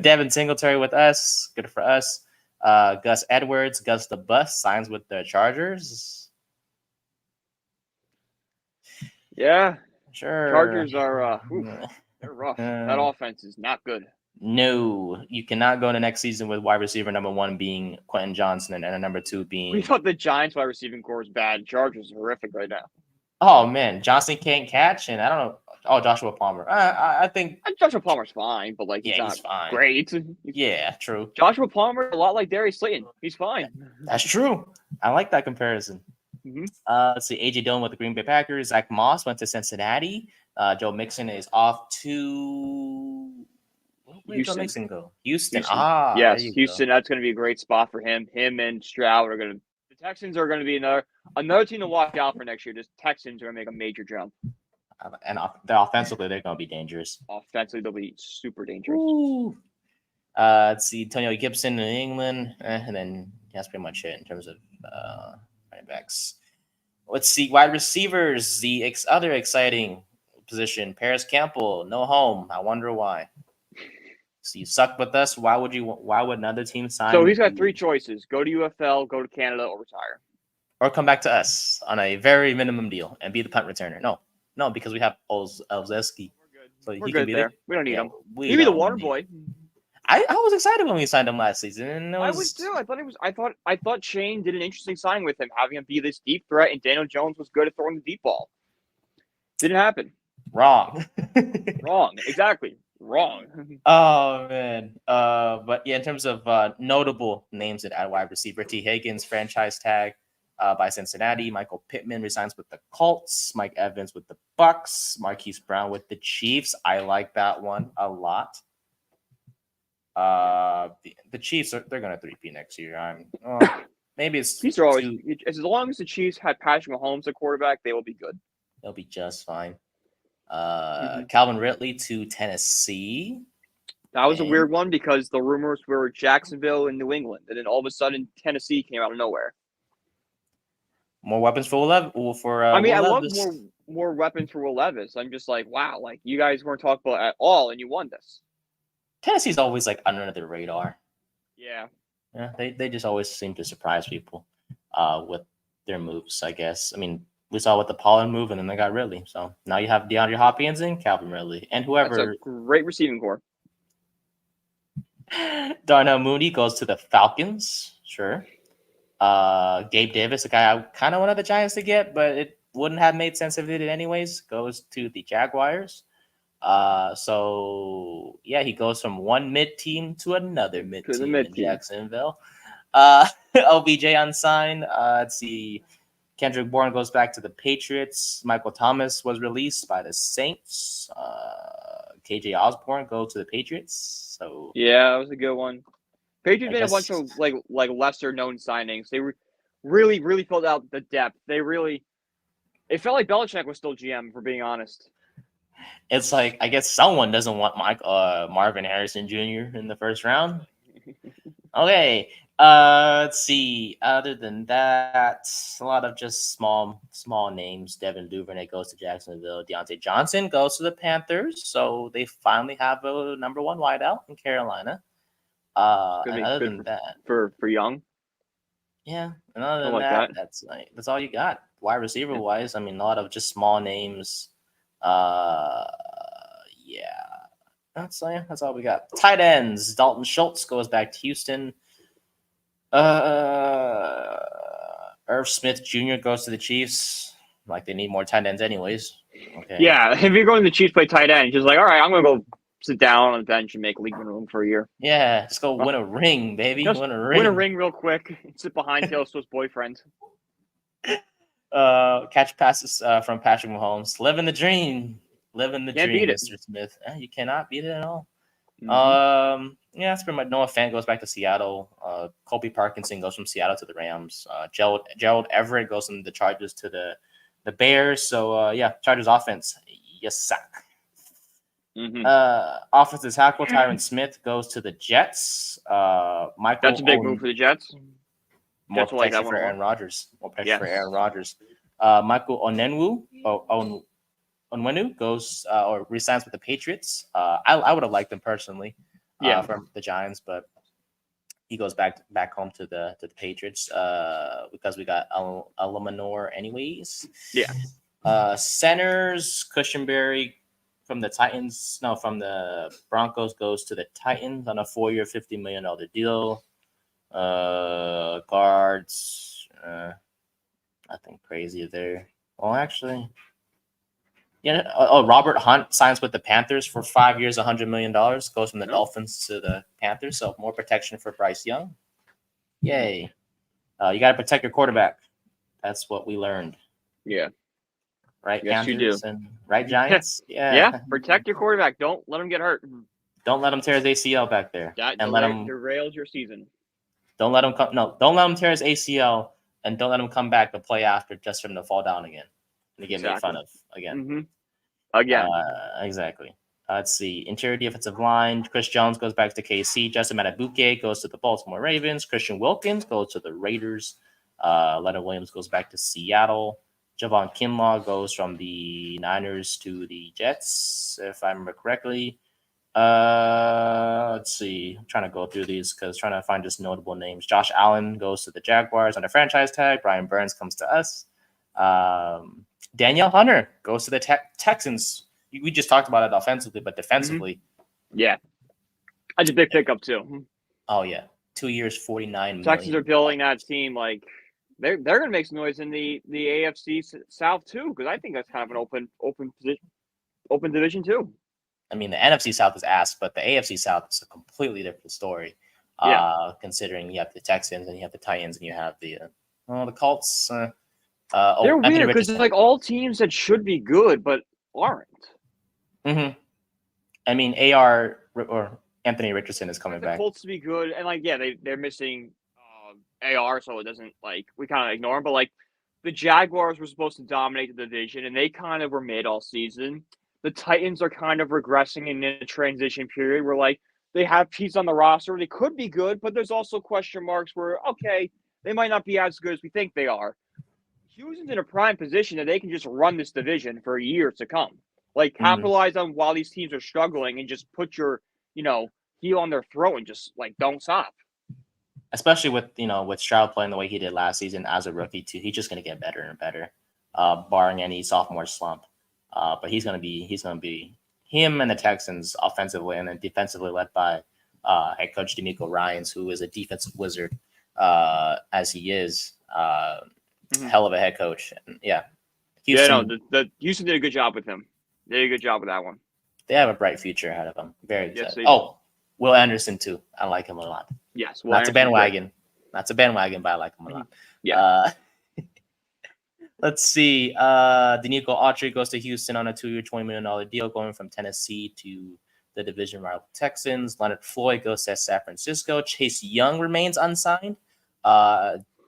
Devin Singletary with us. Good for us. Gus Edwards, Gus the Bus, signs with the Chargers. Yeah. Sure. Chargers are they're rough. That offense is not good. No, you cannot go into next season with wide receiver number 1 being Quentin Johnson and number 2 being. We thought the Giants wide receiving core was bad. Chargers are horrific right now. Oh man, Johnson can't catch, and I don't know. Oh, Joshua Palmer. I think Joshua Palmer's fine, but like he's fine. Great. Yeah, true. Joshua Palmer a lot like Darius Slayton. He's fine. That's true. I like that comparison. Let's see. AJ Dillon with the Green Bay Packers. Zach Moss went to Cincinnati. Joe Mixon is off to. Where did Joe Mixon go? Houston. Yes, Houston. Go. That's going to be a great spot for him. Him and Stroud are going to. The Texans are going to be another team to watch out for next year. Just Texans are going to make a major jump. And offensively, they're going to be dangerous. Offensively, they'll be super dangerous. Let's see. Antonio Gibson in England, and then that's pretty much it in terms of running backs. Let's see. Wide receivers. The other exciting position. Paris Campbell, no home. I wonder why. So you suck with us. Why would another team sign? So he's got 3 choices: go to UFL, go to Canada, or retire, or come back to us on a very minimum deal and be the punt returner. No, because we have Olszewski. So we're good there. We don't need him. Maybe the water boy. I was excited when we signed him last season. And I was too. I thought Shane did an interesting sign with him, having him be this deep threat, and Daniel Jones was good at throwing the deep ball. Didn't happen. Wrong. Wrong. Exactly. Wrong. Oh man. But yeah, in terms of notable names at wide receiver, T. Higgins franchise tag by Cincinnati. Michael Pittman resigns with the Colts. Mike Evans with the Bucks. Marquise Brown with the Chiefs. I like that one a lot. The Chiefs they're gonna 3P next year. Maybe it's Chiefs are always as long as the Chiefs had Patrick Mahomes at quarterback, they will be good. They'll be just fine. Calvin Ridley to Tennessee. That was a weird one because the rumors were Jacksonville and New England, and then all of a sudden Tennessee came out of nowhere. More weapons for Will Levis. I love more weapons for Will Levis. I'm just like, wow, like you guys weren't talked about at all, and you won this. Tennessee's always like under the radar. Yeah. Yeah, they just always seem to surprise people with their moves, I guess. I mean, we saw with the Pollard move, and then they got Ridley. So now you have DeAndre Hopkins and Calvin Ridley, and whoever. That's a great receiving core. Darnell Mooney goes to the Falcons. Sure. Gabe Davis, a guy I kind of wanted the Giants to get, but it wouldn't have made sense if they did anyways, goes to the Jaguars. So yeah, he goes from one mid team to another mid team in Jacksonville. OBJ unsigned. Let's see. Kendrick Bourne goes back to the Patriots. Michael Thomas was released by the Saints. KJ Osborne goes to the Patriots. So yeah, that was a good one. Patriots made a bunch of like lesser known signings. They really filled out the depth. It felt like Belichick was still GM, for being honest. It's like, I guess someone doesn't want Marvin Harrison Jr. in the first round. Okay. Let's see. Other than that, a lot of just small names. Devin Duvernay goes to Jacksonville. Deontay Johnson goes to the Panthers. So they finally have a number 1 wideout in Carolina. And other than that, for Young. Yeah. And other than that, that's all you got. Wide receiver wise, I mean, a lot of just small names. Yeah. That's all we got. Tight ends. Dalton Schultz goes back to Houston. Irv Smith Jr. goes to the Chiefs. Like they need more tight ends, anyways. Okay. Yeah, if you're going to the Chiefs play tight end, just like, all right, I'm gonna go sit down on the bench and make league room for a year. Yeah, just go win a ring, baby. Just Win a ring. win a ring real quick and sit behind Taylor Swift's boyfriend. Catch passes from Patrick Mahomes. Living the dream. Living the Can't dream, beat it. Mr. Smith. You cannot beat it at all. Mhm. Yeah, that's pretty much. Noah Fant goes back to Seattle. Colby Parkinson goes from Seattle to the Rams. Gerald Everett goes from the Chargers to the Bears. So yeah, Chargers offense. Yes, sir. Offensive tackle Tyron Smith goes to the Jets. Michael. That's a big move for the Jets. More Jets will like protection that for one a lot. Aaron Rodgers. More protection Yes. for Aaron Rodgers. Michael Onwenu goes or resigns with the Patriots. I would have liked him personally. From the Giants, but he goes back home to the Patriots because we got Alamanor anyways. Yeah. Centers Cushionberry from the Titans. No, from the Broncos goes to the Titans on a 4-year, $50 million deal. Guards, nothing crazy there. Well, actually. Yeah. Robert Hunt signs with the Panthers for 5 years, $100 million. Goes from the Dolphins to the Panthers, so more protection for Bryce Young. Yay! You got to protect your quarterback. That's what we learned. Yeah. Right, Yes, Panthers, you do. and right, Giants. Yeah. Yeah. Protect your quarterback. Don't let him get hurt. Don't let him tear his ACL back there, That let him derails your season. Don't let him come. No, don't let him tear his ACL, and don't let him come back to play after just for him to fall down again and to get made fun of again. Mm-hmm. Again. Exactly. Let's see. Interior defensive line. Chris Jones goes back to KC. Justin Matabuke goes to the Baltimore Ravens. Christian Wilkins goes to the Raiders. Leonard Williams goes back to Seattle. Javon Kinlaw goes from the Niners to the Jets, if I remember correctly. Let's see. I'm trying to go through these because trying to find just notable names. Josh Allen goes to the Jaguars on a franchise tag. Brian Burns comes to us. Danielle Hunter goes to the Texans. We just talked about it offensively, but defensively. Yeah. That's a big pickup, too. Oh, yeah. 2 years, $49 million. Texans are building that team like they're going to make some noise in the AFC South, too, because I think that's kind of an open division, too. I mean, the NFC South is ass, but the AFC South is a completely different story. Considering you have the Texans and you have the Titans and you have the Colts. They're weird because it's like all teams that should be good but aren't. Mm-hmm. I mean, Anthony Richardson is coming back. The Colts to be good, and they're missing AR, so it doesn't we kind of ignore them. But the Jaguars were supposed to dominate the division, and they kind of were mid all season. The Titans are kind of regressing in a transition period where they have pieces on the roster. They could be good, but there's also question marks where, okay, they might not be as good as we think they are. Houston's in a prime position that they can just run this division for years to come. Capitalize on while these teams are struggling and just put your, heel on their throat and just don't stop. Especially with Stroud playing the way he did last season as a rookie too. He's just going to get better and better, barring any sophomore slump. But he's going to be him and the Texans offensively and then defensively led by head coach DeMeco Ryans, who is a defensive wizard as he is. Hell of a head coach. And, yeah. Houston, the Houston did a good job with him. They did a good job with that one. They have a bright future ahead of them. Very excited. Yes, Will Anderson too. I like him a lot. Yes. Not a bandwagon. Not a bandwagon, but I like him a lot. Yeah. Let's see. Danico Autry goes to Houston on a 2-year, $20 million deal, going from Tennessee to the division rival Texans. Leonard Floyd goes to San Francisco. Chase Young remains unsigned.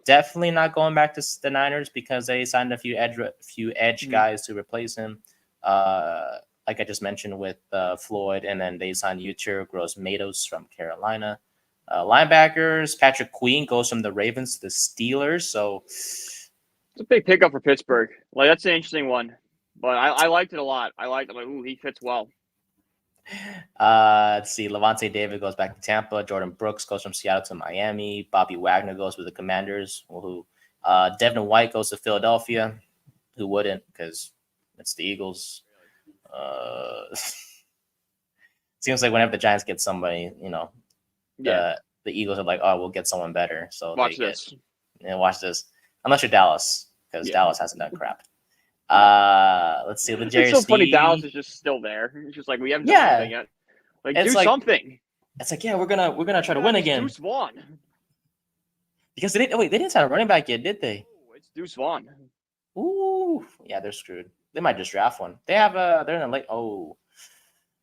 Definitely not going back to the Niners because they signed a few edge guys to replace him. Like I just mentioned with Floyd, and then they signed Utero Gross-Matos from Carolina. Linebackers, Patrick Queen goes from the Ravens to the Steelers. So it's a big pickup for Pittsburgh. That's an interesting one, but I liked it a lot. I liked it. Ooh, he fits well. Let's see. Levante David goes back to Tampa. Jordan Brooks goes from Seattle to Miami. Bobby Wagner goes with the Commanders. Devin White goes to Philadelphia. Who wouldn't? Because it's the Eagles. Seems like whenever the Giants get somebody, the Eagles are like, oh, we'll get someone better. So watch this. Watch this. unless you're Dallas, because Yeah. Dallas hasn't done crap. Let's see. It's Legarius so funny. Sneed. Dallas is just still there. It's just like we haven't done anything yet. Like It's do like- something. It's like, yeah, we're gonna try to win again. Deuce Vaughn. Because they didn't sign a running back yet, did they? Oh, it's Deuce Vaughn. Ooh, yeah, they're screwed. They might just draft one. They're in a late. Oh,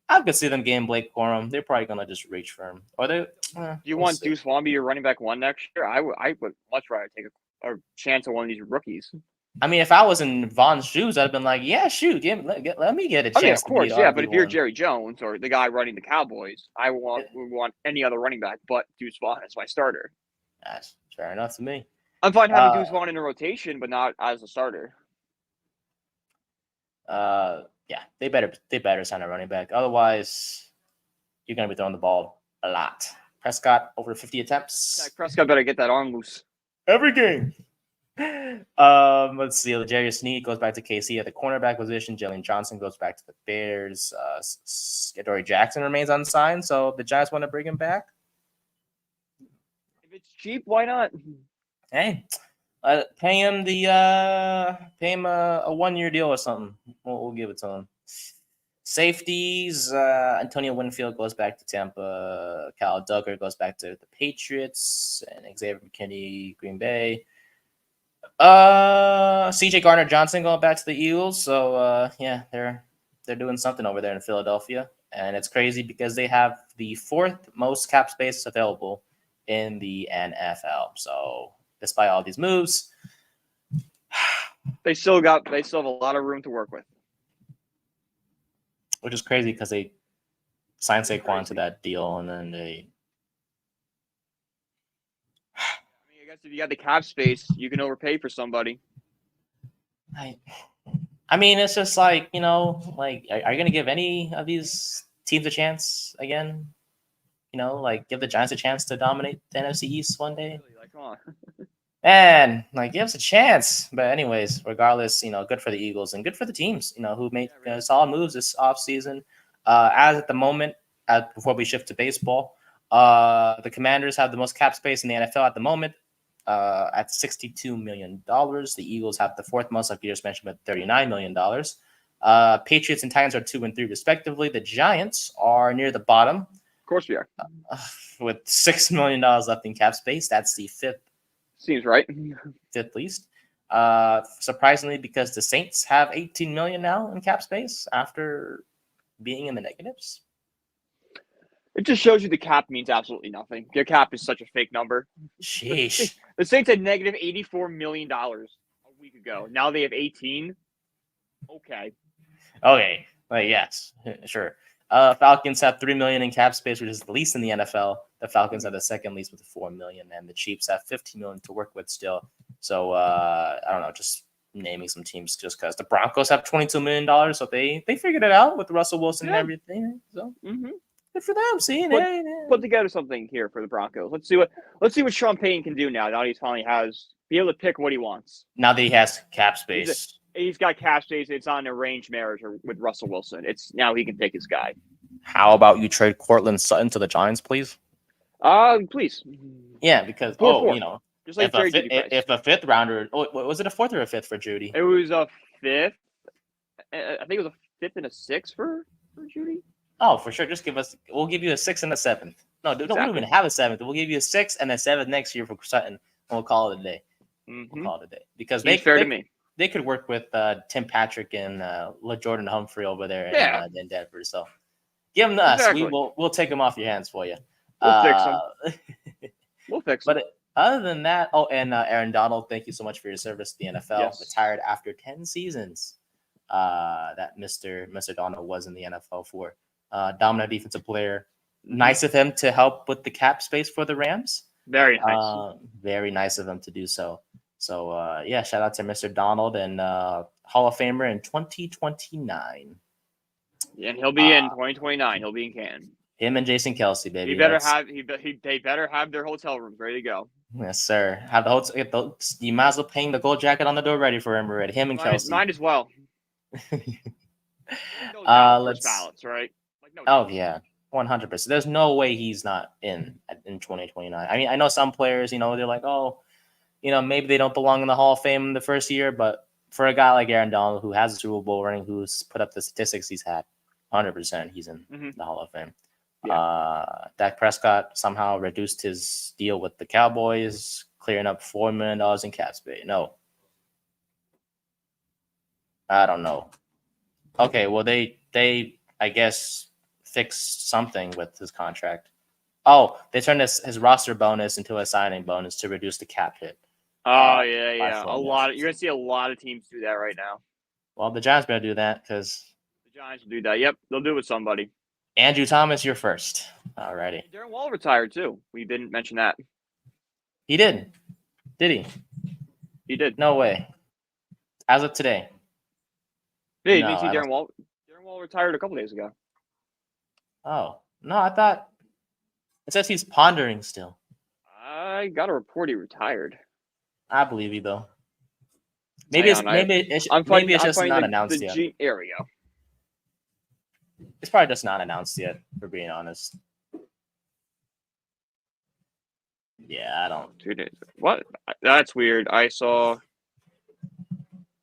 I could see them getting Blake Corum. They're probably gonna just reach for him. Or they. Do you want Deuce Vaughn to be your running back 1 next year? I would much rather take a chance on one of these rookies. I mean, if I was in Vaughn's shoes, I'd have been like, yeah, shoot, let me get a chance. I mean, of course, to be yeah. But if you're RB1. Jerry Jones or the guy running the Cowboys, I would want any other running back but Deuce Vaughn as my starter. That's fair enough to me. I'm fine having Deuce Vaughn in a rotation, but not as a starter. Yeah, they better sign a running back. Otherwise, you're gonna be throwing the ball a lot. Prescott over 50 attempts. Dak Prescott better get that arm loose. Every game. Let's see. Legarius Sneed goes back to KC at the cornerback position. Jalen Johnson goes back to the Bears. Adoree Jackson remains unsigned, so the Giants want to bring him back. If it's cheap, why not? Hey, pay him a 1-year deal or something. We'll give it to him. Safeties, Antonio Winfield goes back to Tampa. Kyle Duggar goes back to the Patriots. And Xavier McKinney, Green Bay. CJ Gardner-Johnson going back to the Eagles. So, yeah, they're doing something over there in Philadelphia. And it's crazy because they have the 4th most cap space available in the NFL. So, despite all these moves, They still have a lot of room to work with. which is crazy because they signed Saquon to that deal and then they. I guess if you got the cap space, you can overpay for somebody. I mean, it's just like, are you going to give any of these teams a chance again? Give the Giants a chance to dominate the NFC East one day? Really, like, come on. Man, give us a chance. But anyways, regardless, good for the Eagles and good for the teams, who made solid moves this offseason. As at the moment, before we shift to baseball, the Commanders have the most cap space in the NFL at the moment at $62 million. The Eagles have the 4th most, like you just mentioned, at $39 million. Patriots and Titans are 2 and 3 respectively. The Giants are near the bottom. Of course we are. With $6 million left in cap space. That's the 5th. Seems right. 5th least. Surprisingly, because the Saints have $18 million now in cap space after being in the negatives. It just shows you the cap means absolutely nothing. Their cap is such a fake number. Sheesh. The Saints had negative $84 million a week ago. Now they have 18. Okay. Okay. Yes, sure. Falcons have $3 million in cap space, which is the least in the NFL. The Falcons are the 2nd least with $4 million, and the Chiefs have $15 million to work with still. So I don't know, just naming some teams just because the Broncos have $22 million, so they figured it out with Russell Wilson and everything. So good for them. See, put together something here for the Broncos. Let's see what Sean Payton can do now. Now he finally be able to pick what he wants. Now that he has cap space. He's got cap space. It's on arranged marriage with Russell Wilson. It's now he can pick his guy. How about you trade Cortland Sutton to the Giants, please? Please. Yeah, because just like if a 5th rounder, was it a 4th or a 5th for Judy? It was a 5th. I think it was a 5th and a 6th for Judy. Oh, for sure. We'll give you a 6th and a 7th. No, we don't even have a 7th. We'll give you a 6th and a 7th next year for Sutton, and we'll call it a day. We'll call it a day because fair to me. They could work with Tim Patrick and Jordan Humphrey over there in Denver. So give them to us. We'll take them off your hands for you. We'll fix them. We'll fix them. But other than that, and Aaron Donald, thank you so much for your service to the NFL. Yes. Retired after 10 seasons. That Mr. Donald was in the NFL for. Dominant defensive player. Nice of him to help with the cap space for the Rams. Very nice. Very nice of him to do so. So, shout out to Mr. Donald and Hall of Famer in 2029. And he'll be in 2029. He'll be in Canton. Him and Jason Kelsey, baby. They better have their hotel rooms ready to go. Yes, sir. Have the hotel. You might as well hang the gold jacket on the door ready for him already. Him and Kelsey. Might as well. Let's ballots, right? Yeah. 100%. There's no way he's not in 2029. I mean, I know some players, they're like, maybe they don't belong in the Hall of Fame in the first year, but for a guy like Aaron Donald who has a Super Bowl ring, who's put up the statistics he's had, 100% he's in the Hall of Fame. Yeah. Dak Prescott somehow reduced his deal with the Cowboys, clearing up $4 million in cap space. No. I don't know. Okay, well, they I guess fixed something with his contract. Oh, they turned his roster bonus into a signing bonus to reduce the cap hit. Oh, yeah. You're gonna see a lot of teams do that right now. Well, the Giants better do that because the Giants will do that. Yep, they'll do it with somebody. Andrew Thomas, you're first. Alrighty. Darren Waller retired too. We didn't mention that. He did. Did he? He did. No way. As of today. Yeah, you didn't see Darren Waller? Darren Waller retired a couple days ago. Oh, no, I thought it says he's pondering still. I got a report he retired. I believe you though. Maybe it's just not announced yet. There we go. It's probably just not announced yet, for being honest. Yeah, I don't. 2 days. What? That's weird. I saw.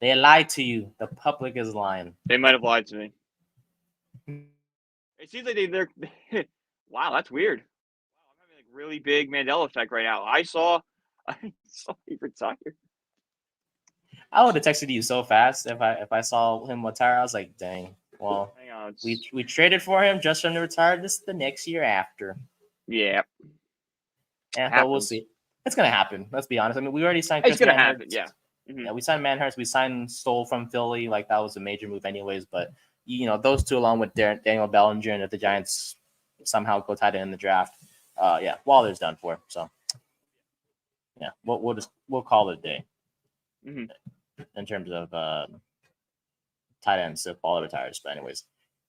They lied to you. The public is lying. They might have lied to me. It seems like they're. Wow, that's weird. Wow, I'm having like really big Mandela effect right now. I saw he retired. I would have texted you so fast if I saw him retire. I was like, dang. Well, hang on, we traded for him just for him to retire this the next year after. Yeah. Yeah, but we'll see. It's gonna happen. Let's be honest. I mean, we already signed. It's gonna happen. Yeah. Mm-hmm. Yeah, we signed Manhurst. We signed Stoll from Philly. Like that was a major move, anyways. But those two, along with Daniel Bellinger, and if the Giants somehow go tight end in the draft, Waller's done for. So, yeah, we'll call it a day. Mm-hmm. In terms of tight ends, if Waller retires. But anyways,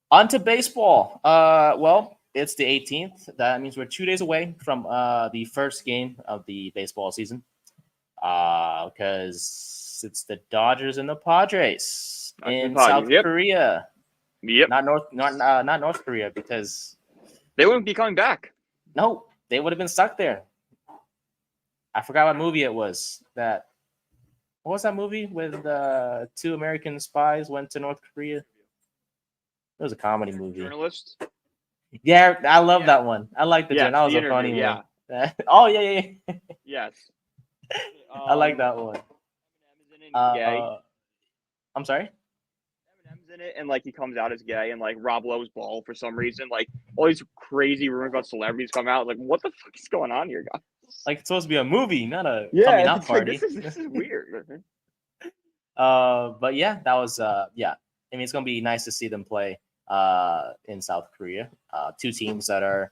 on to baseball. Well, it's the 18th. That means we're 2 days away from the first game of the baseball season. Because it's the Dodgers and the Padres in South Korea. Yep. Not North Korea, because they wouldn't be coming back. No, they would have been stuck there. I forgot what movie it was. What was that movie with two American spies went to North Korea? It was a comedy movie. Journalist? Yeah, I love that one. I like the journal. That was a funny one. Oh, yeah. Yes. I like that one. I'm sorry? Eminem's in it, and like he comes out as gay, and like Rob Lowe's bald for some reason. Like all these crazy rumors about celebrities come out. Like, what the fuck is going on here, guys? Like it's supposed to be a movie, not a coming out party. This is weird. But yeah, that was I mean, it's gonna be nice to see them play in South Korea. Two teams that are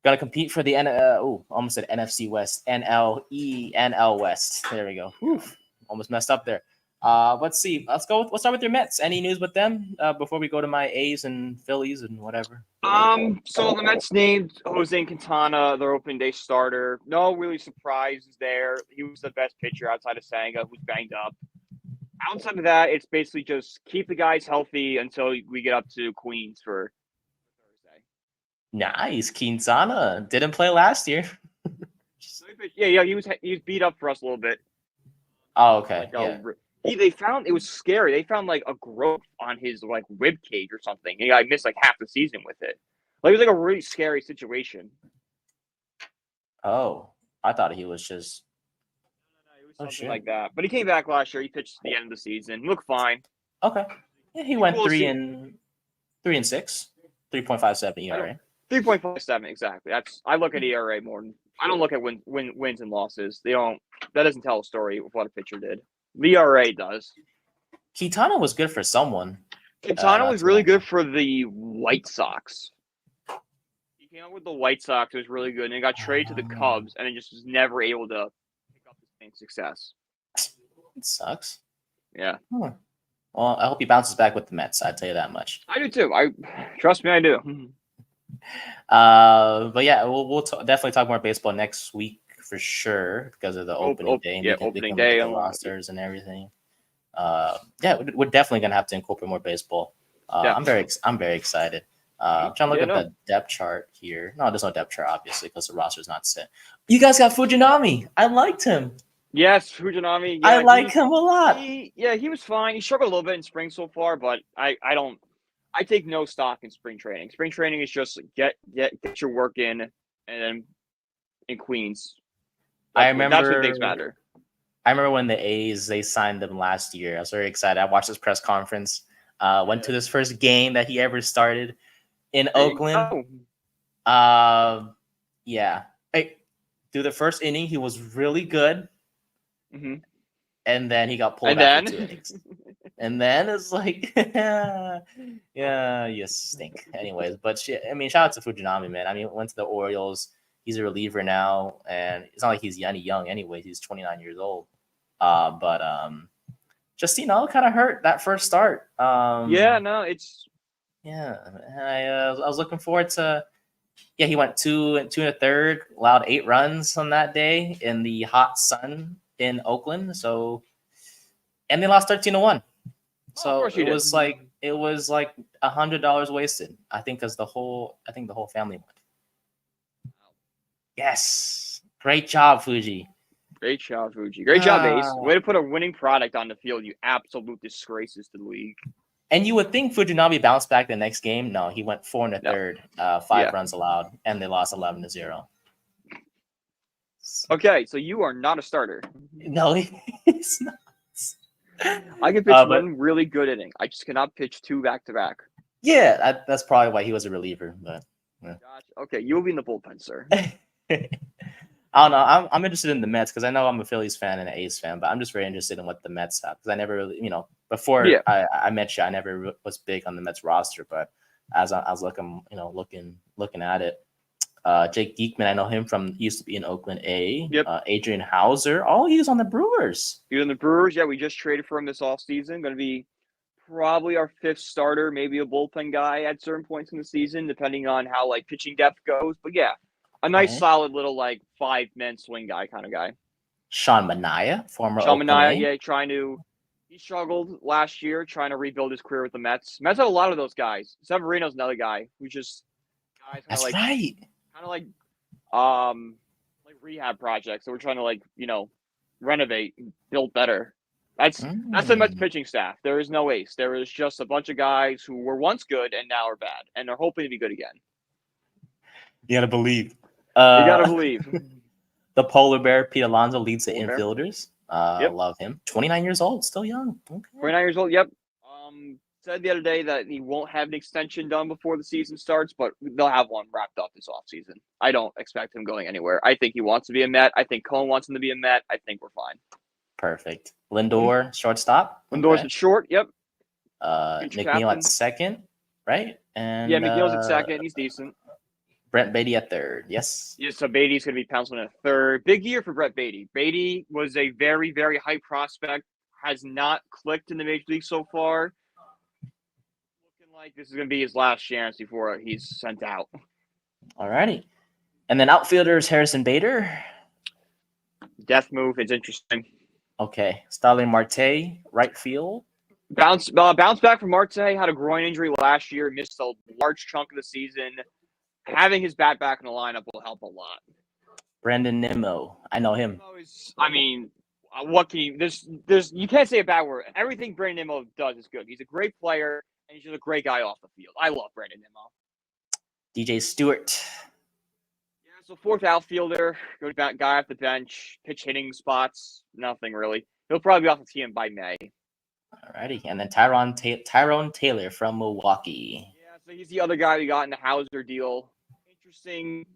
gonna compete for the almost said NFC West, NL West. There we go. Oof, almost messed up there. Let's see. Let's start with your Mets. Any news with them before we go to my A's and Phillies and whatever? So the Mets named Jose Quintana their opening day starter. No really surprises there. He was the best pitcher outside of Senga, who's banged up. Outside of that, it's basically just keep the guys healthy until we get up to Queens for Thursday. Nice. Quintana didn't play last year. Yeah, he was beat up for us a little bit. Oh, okay. They found it was scary. They found like a growth on his like rib cage or something. I missed like half the season with it. Like it was like a really scary situation. Oh, I thought he was just it was something like that. But he came back last year. He pitched at the end of the season. He looked fine. Okay. Yeah, he went 3-6, 3.57 ERA. 3.57 exactly. I look at ERA more than I don't look at wins and losses. That doesn't tell a story of what a pitcher did. The ERA does. Quintana was good for someone. Quintana was really good for the White Sox. He came out with the White Sox. It was really good. And he got traded to the Cubs, and then just was never able to pick up the same success. It sucks. Yeah. Well, I hope he bounces back with the Mets. I'd tell you that much. I do too. Trust me, I do. But yeah, we'll definitely talk more baseball next week for sure because of the opening day. Yeah, opening day and rosters and everything. We're definitely gonna have to incorporate more baseball. I'm very excited. I'm trying to look at the depth chart here. No, there's no depth chart obviously because the roster's not set. You guys got Fujinami. I liked him. Yes, Fujinami. Yeah, I like him a lot. He was fine. He struggled a little bit in spring so far, but I don't. I take no stock in spring training. Spring training is just get your work in, and then in Queens. That's when things matter. I remember when the A's they signed him last year. I was very excited. I watched his press conference. Went to this first game that he ever started in Oakland. Yeah. Hey, through the first inning, he was really good. Mm-hmm. And then he got pulled after 2 innings. And then it's like, yeah, you stink. Anyways, but shit, I mean, shout out to Fujinami, man. I mean, went to the Orioles. He's a reliever now, and it's not like he's any young anyways. He's 29 years old. But just kind of hurt that first start. Yeah, no, it's I was looking forward to. Yeah, he went 2 and 2 1/3, allowed 8 runs on that day in the hot sun in Oakland. So, and they lost 13-1. So it was like $100 wasted. I think because the whole family went. Yes, great job, Fuji. Great job, Fuji. Great job, Ace. Way to put a winning product on the field. You absolute disgraces to the league. And you would think Fujinami bounced back the next game. No, he went 4 1/3, 5 runs allowed, and they lost 11-0. Okay, so you are not a starter. No, he's not. I can pitch one really good inning. I just cannot pitch 2 back-to-back. Yeah, that's probably why he was a reliever. But Gotcha. Okay, you will be in the bullpen, sir. I don't know. I'm interested in the Mets because I know I'm a Phillies fan and an A's fan, but I'm just very interested in what the Mets have because I never really, before I met you, I never was big on the Mets roster. But as I was looking at it, Jake Diekman, I know him from he used to be in Oakland A. Yep. Adrian Hauser, he was on the Brewers. He was on the Brewers. Yeah, we just traded for him this offseason. Going to be probably our 5th starter, maybe a bullpen guy at certain points in the season, depending on how pitching depth goes. But yeah. A nice, solid little 5-man swing guy kind of guy. Sean Manaea, former Oakland A. He struggled last year trying to rebuild his career with the Mets. Mets have a lot of those guys. Severino's another guy who just That's right. Kind of like rehab projects. So we're trying to renovate, build better. That's the Mets pitching staff. There is no ace. There is just a bunch of guys who were once good and now are bad, and they're hoping to be good again. You gotta believe. You gotta believe. The polar bear, Pete Alonso, leads the infielders. Love him. 29 years old, still young. Okay. 29 years old, yep. Said the other day that he won't have an extension done before the season starts, but they'll have one wrapped up this offseason. I don't expect him going anywhere. I think he wants to be a Met. I think Cohen wants him to be a Met. I think we're fine. Perfect. Lindor, shortstop. Lindor's at short, yep. McNeil at second, right? And yeah, McNeil's at second. He's decent. Brent Beatty at third. Yes. Yeah, so Beatty's going to be penciled in at third. Big year for Brett Beatty. Beatty was a very, very high prospect. Has not clicked in the major league so far. Looking like this is going to be his last chance before he's sent out. All righty. And then outfielders, Harrison Bader. Death move. It's interesting. Okay. Starling Marte, right field. Bounce back from Marte. Had a groin injury last year. Missed a large chunk of the season. Having his bat back in the lineup will help a lot. Brandon Nimmo. I know him. I mean, what can you – there's you can't say a bad word. Everything Brandon Nimmo does is good. He's a great player, and he's just a great guy off the field. I love Brandon Nimmo. DJ Stewart. Yeah, so 4th outfielder, good guy off the bench, pitch hitting spots, nothing really. He'll probably be off the team by May. All righty. And then Tyrone Taylor from Milwaukee. Yeah, so he's the other guy we got in the Hauser deal. Interesting.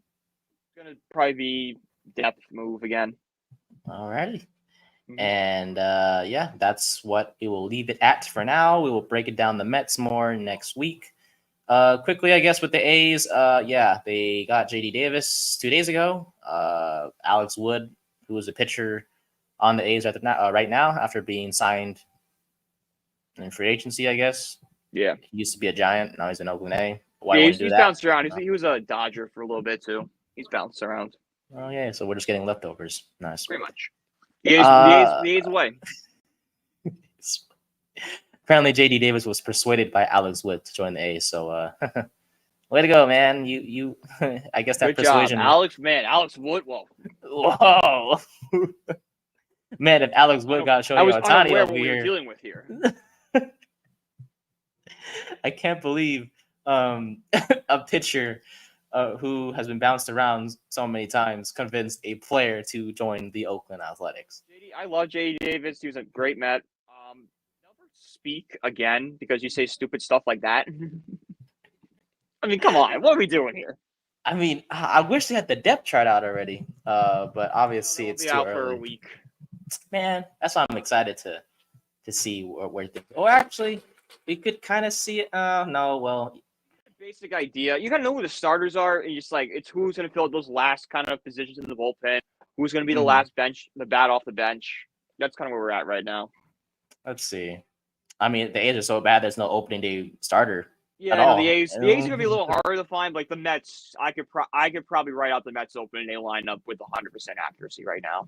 Going to probably be depth move again. All righty. And that's what we will leave it at for now. We will break it down the Mets more next week. Quickly, I guess, with the A's, they got JD Davis 2 days ago. Alex Wood, who was a pitcher on the A's right now after being signed in free agency, I guess. Yeah. He used to be a Giant. Now he's in Oakland A. He's bounced around. He was a Dodger for a little bit, too. He's bounced around. Oh, yeah. So we're just getting leftovers. Nice. Pretty much. The A's away. Apparently, JD Davis was persuaded by Alex Wood to join the A's. So, way to go, man! You, I guess that good persuasion. Job. Alex Wood. Whoa. Man, if Alex Wood got I was Shohei Ohtani unaware over what we were here, dealing with here. I can't believe a pitcher who has been bounced around so many times convinced a player to join the Oakland Athletics. I love JD Davis. He was a great Met. Never speak again because you say stupid stuff like that. I mean, come on. What are we doing here? I mean, I wish they had the depth chart out already, but obviously it's Be too out early. for a week. Man, that's why I'm excited to see where things. Or actually, we could kind of see it. No, well, Basic idea. You gotta know who the starters are, and just like it's who's gonna fill out those last kind of positions in the bullpen. Who's gonna be the last bench, the bat off the bench. That's kind of where we're at right now. Let's see. I mean, the A's are so bad. There's no opening day starter. Yeah, at all. the A's are gonna be a little harder to find. Like the Mets, I could probably write out the Mets opening day lineup with 100% accuracy right now.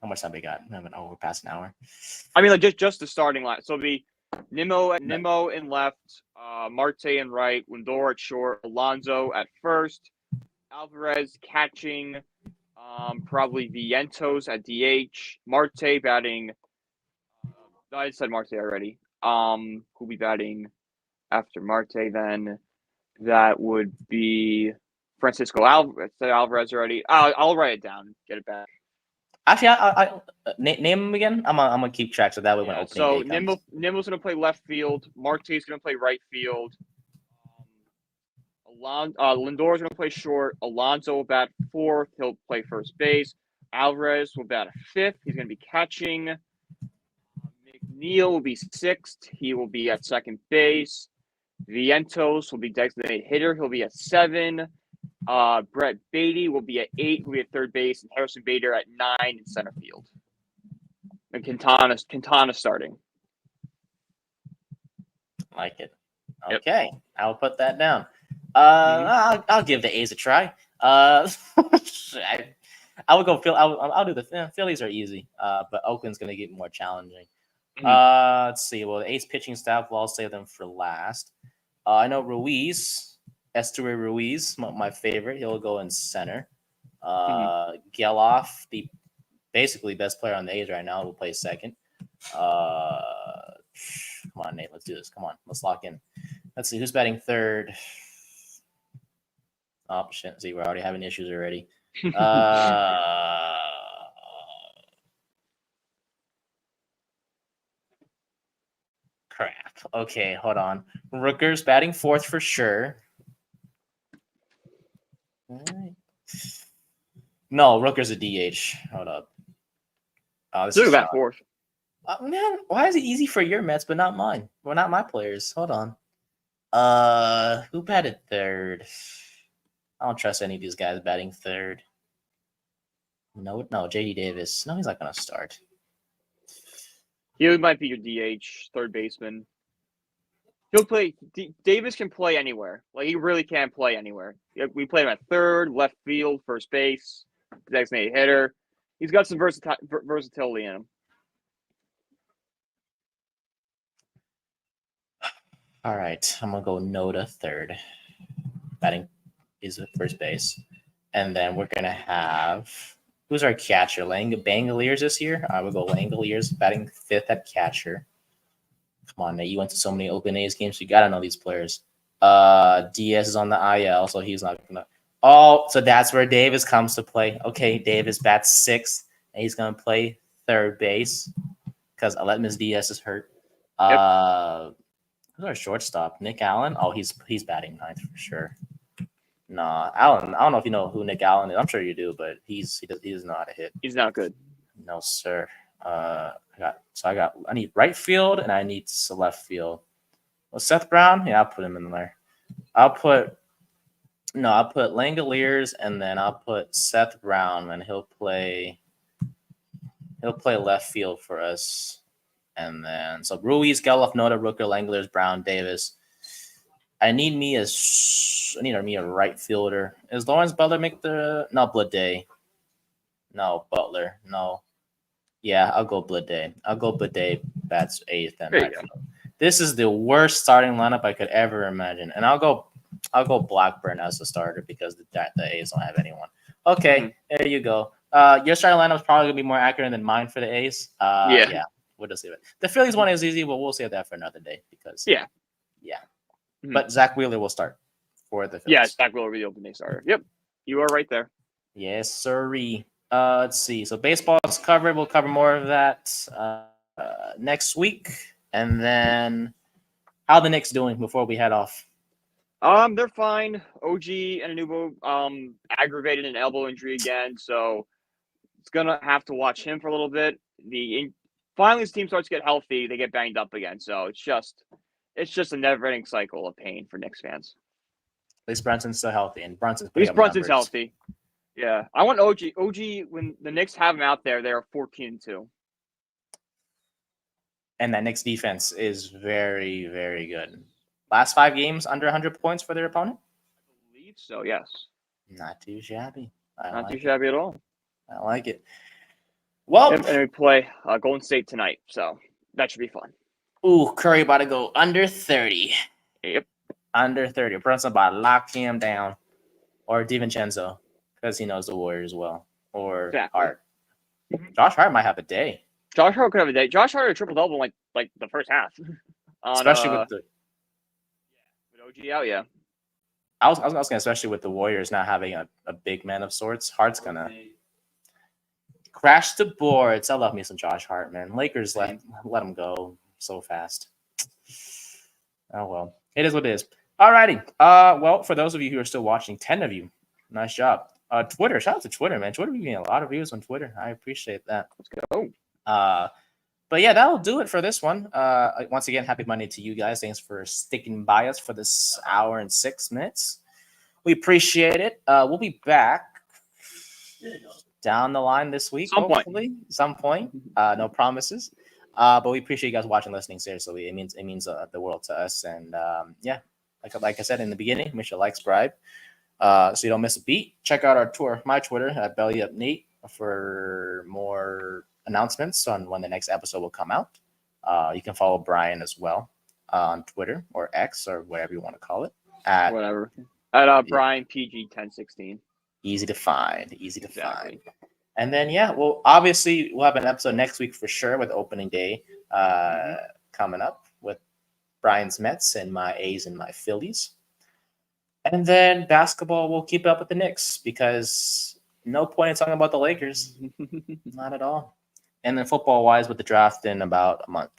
How much time we got? We're past an hour. I mean, like just the starting line. So it'll be Nimmo in left, Marte in right, Lindor at short, Alonso at first, Alvarez catching, probably Vientos at DH, Marte batting. I said Marte already. Who'll be batting after Marte then? That would be Francisco Alvarez. I said Alvarez already. I'll write it down. Get it back. Actually, I name him again. I'm gonna keep track so that way when opening day comes. Nimmo's gonna play left field. Marte's gonna play right field. Lindor's gonna play short. Alonso will bat fourth. He'll play first base. Alvarez will bat fifth. He's gonna be catching. McNeil will be sixth. He will be at second base. Vientos will be designated hitter. He'll be at 7. Brett Beatty will be at 8. He'll be at third base, and Harrison Bader at 9 in center field. And Quintana starting. Like it. Okay, yep. I'll put that down. I'll give the A's a try. I would go Phil. I'll do the Phillies are easy, but Oakland's gonna get more challenging. Let's see. Well, the A's pitching staff, well, I'll save them for last. I know Esteury Ruiz, my favorite. He'll go in center. Geloff, the basically best player on the A's right now, will play second. Come on, Nate. Let's do this. Come on. Let's lock in. Let's see. Who's batting third? Oh, shit. See, we're already having issues already. Crap. Okay, hold on. Rooker's batting fourth for sure. No, Rooker's a DH. Hold up. Oh, this is bat fourth. Man, why is it easy for your Mets but not mine? Well, not my players. Hold on. Who batted third? I don't trust any of these guys batting third. No, JD Davis. No, he's not gonna start. He might be your DH, third baseman. He'll play. Davis can play anywhere. Like he really can play anywhere. We play him at third, left field, first base, designated hitter. He's got some versatility in him. All right, I'm gonna go Noda third. Batting is at first base, and then we're gonna have who's our catcher? Langoliers this year. I would go Langoliers batting fifth at catcher. Come on, Nate. You went to so many Oakland A's games. You gotta know these players. Diaz is on the IL, so he's not gonna. Oh, so that's where Davis comes to play. Okay, Davis bats sixth, and he's gonna play third base because Aledmys Diaz is hurt. Who's our shortstop? Nick Allen. Oh, he's batting ninth for sure. Nah, Allen. I don't know if you know who Nick Allen is. I'm sure you do, but he doesn't know how to hit. He's not good. No, sir. I need right field and I need left field. Well, Seth Brown, yeah, I'll put him in there. I'll put Langoliers and then I'll put Seth Brown and he'll play left field for us. And then so Ruiz, Geloff, Noda, Rooker, Langoliers, Brown, Davis. I need me a right fielder. Is Lawrence Butler make the Blade? No, Butler. No. Yeah, I'll go Blade. Bats eighth and right field. This is the worst starting lineup I could ever imagine. And I'll go Blackburn as the starter because the A's don't have anyone. Okay, There you go. Your starting lineup is probably gonna be more accurate than mine for the A's. Yeah, we'll just leave it. The Phillies one is easy, but we'll save that for another day because Yeah. Mhm. But Zach Wheeler will start for the Phillies. Yeah, Zach Wheeler will be the opening starter. Yep, you are right there. Yes, sirree. Let's see. So baseball is covered. We'll cover more of that next week, and then how the Knicks doing before we head off? They're fine. OG and Anubo aggravated an elbow injury again, so it's gonna have to watch him for a little bit. Finally, his team starts to get healthy, they get banged up again. So it's just a never-ending cycle of pain for Knicks fans. At least Brunson's still healthy, and Brunson's At least Brunson's numbers. healthy. Yeah, I want OG. OG, when the Knicks have him out there, they're 14-2. And that Knicks defense is very, very good. Last 5 games under 100 points for their opponent. I believe so. Yes. Not too shabby. Not too shabby at all. I like it. Well, and we play Golden State tonight, so that should be fun. Ooh, Curry about to go under 30. Yep. Under 30. Brunson about to lock him down. Or DiVincenzo, because he knows the Warriors well. Or Hart. Josh Hart might have a day. Josh Hart could have a day. Josh Hart had a triple-double in like the first half. Especially with with OG out, yeah. I was gonna, especially with the Warriors not having a big man of sorts. Hart's gonna crash the boards. I love me some Josh Hart, man. Lakers let him go so fast. Oh well, it is what it is. Alrighty. Well, for those of you who are still watching, 10 of you, nice job. Twitter, shout out to Twitter, man. Twitter, we getting a lot of views on Twitter. I appreciate that. Let's go. But yeah, that'll do it for this one. Once again, happy Monday to you guys. Thanks for sticking by us for this hour and 6 minutes. We appreciate it. We'll be back down the line this week, hopefully. Some point. No promises. But we appreciate you guys watching, listening. Seriously, it means the world to us. And yeah, like I said in the beginning, make sure to like, subscribe, so you don't miss a beat. Check out my Twitter at BellyUpNate for more announcements on when the next episode will come out. You can follow Brian as well on Twitter or X or whatever you want to call it. At Brian PG1016. Easy to find. Find. And then yeah, well, obviously we'll have an episode next week for sure with opening day coming up with Brian's Mets and my A's and my Phillies. And then basketball, we'll keep up with the Knicks because no point in talking about the Lakers. Not at all. And then football-wise with the draft in about a month.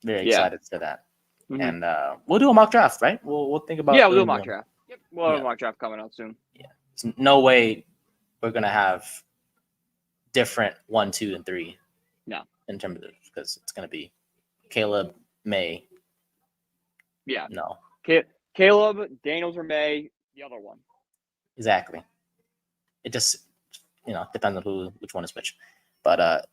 Very excited for that. Mm-hmm. And we'll do a mock draft, right? We'll think about we'll do a mock draft. Yep, we'll have a mock draft coming out soon. Yeah. There's no way we're going to have different 1, 2, and 3. No. In terms of, because it's going to be Caleb, May. Yeah. No. Caleb, Daniels, or May, the other one. Exactly. It just, depends on which one is which. But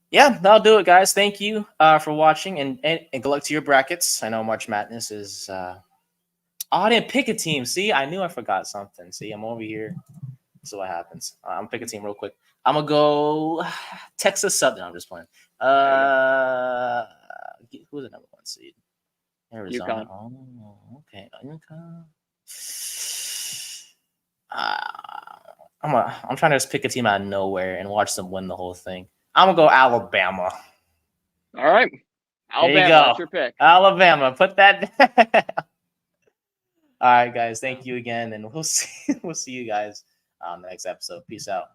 yeah, that'll do it, guys. Thank you for watching, and good luck to your brackets. I know March Madness is. I didn't pick a team. See, I knew I forgot something. See, I'm over here. So what happens? I'm gonna pick a team real quick. I'm gonna go Texas Southern. I'm just playing. Who's the number 1 seed? Arizona. UConn. Oh, okay. I'm trying to just pick a team out of nowhere and watch them win the whole thing. I'm gonna go Alabama. All right, Alabama. There you go. That's your pick. Alabama. Put that down. All right, guys. Thank you again, and we'll see you guys on the next episode. Peace out.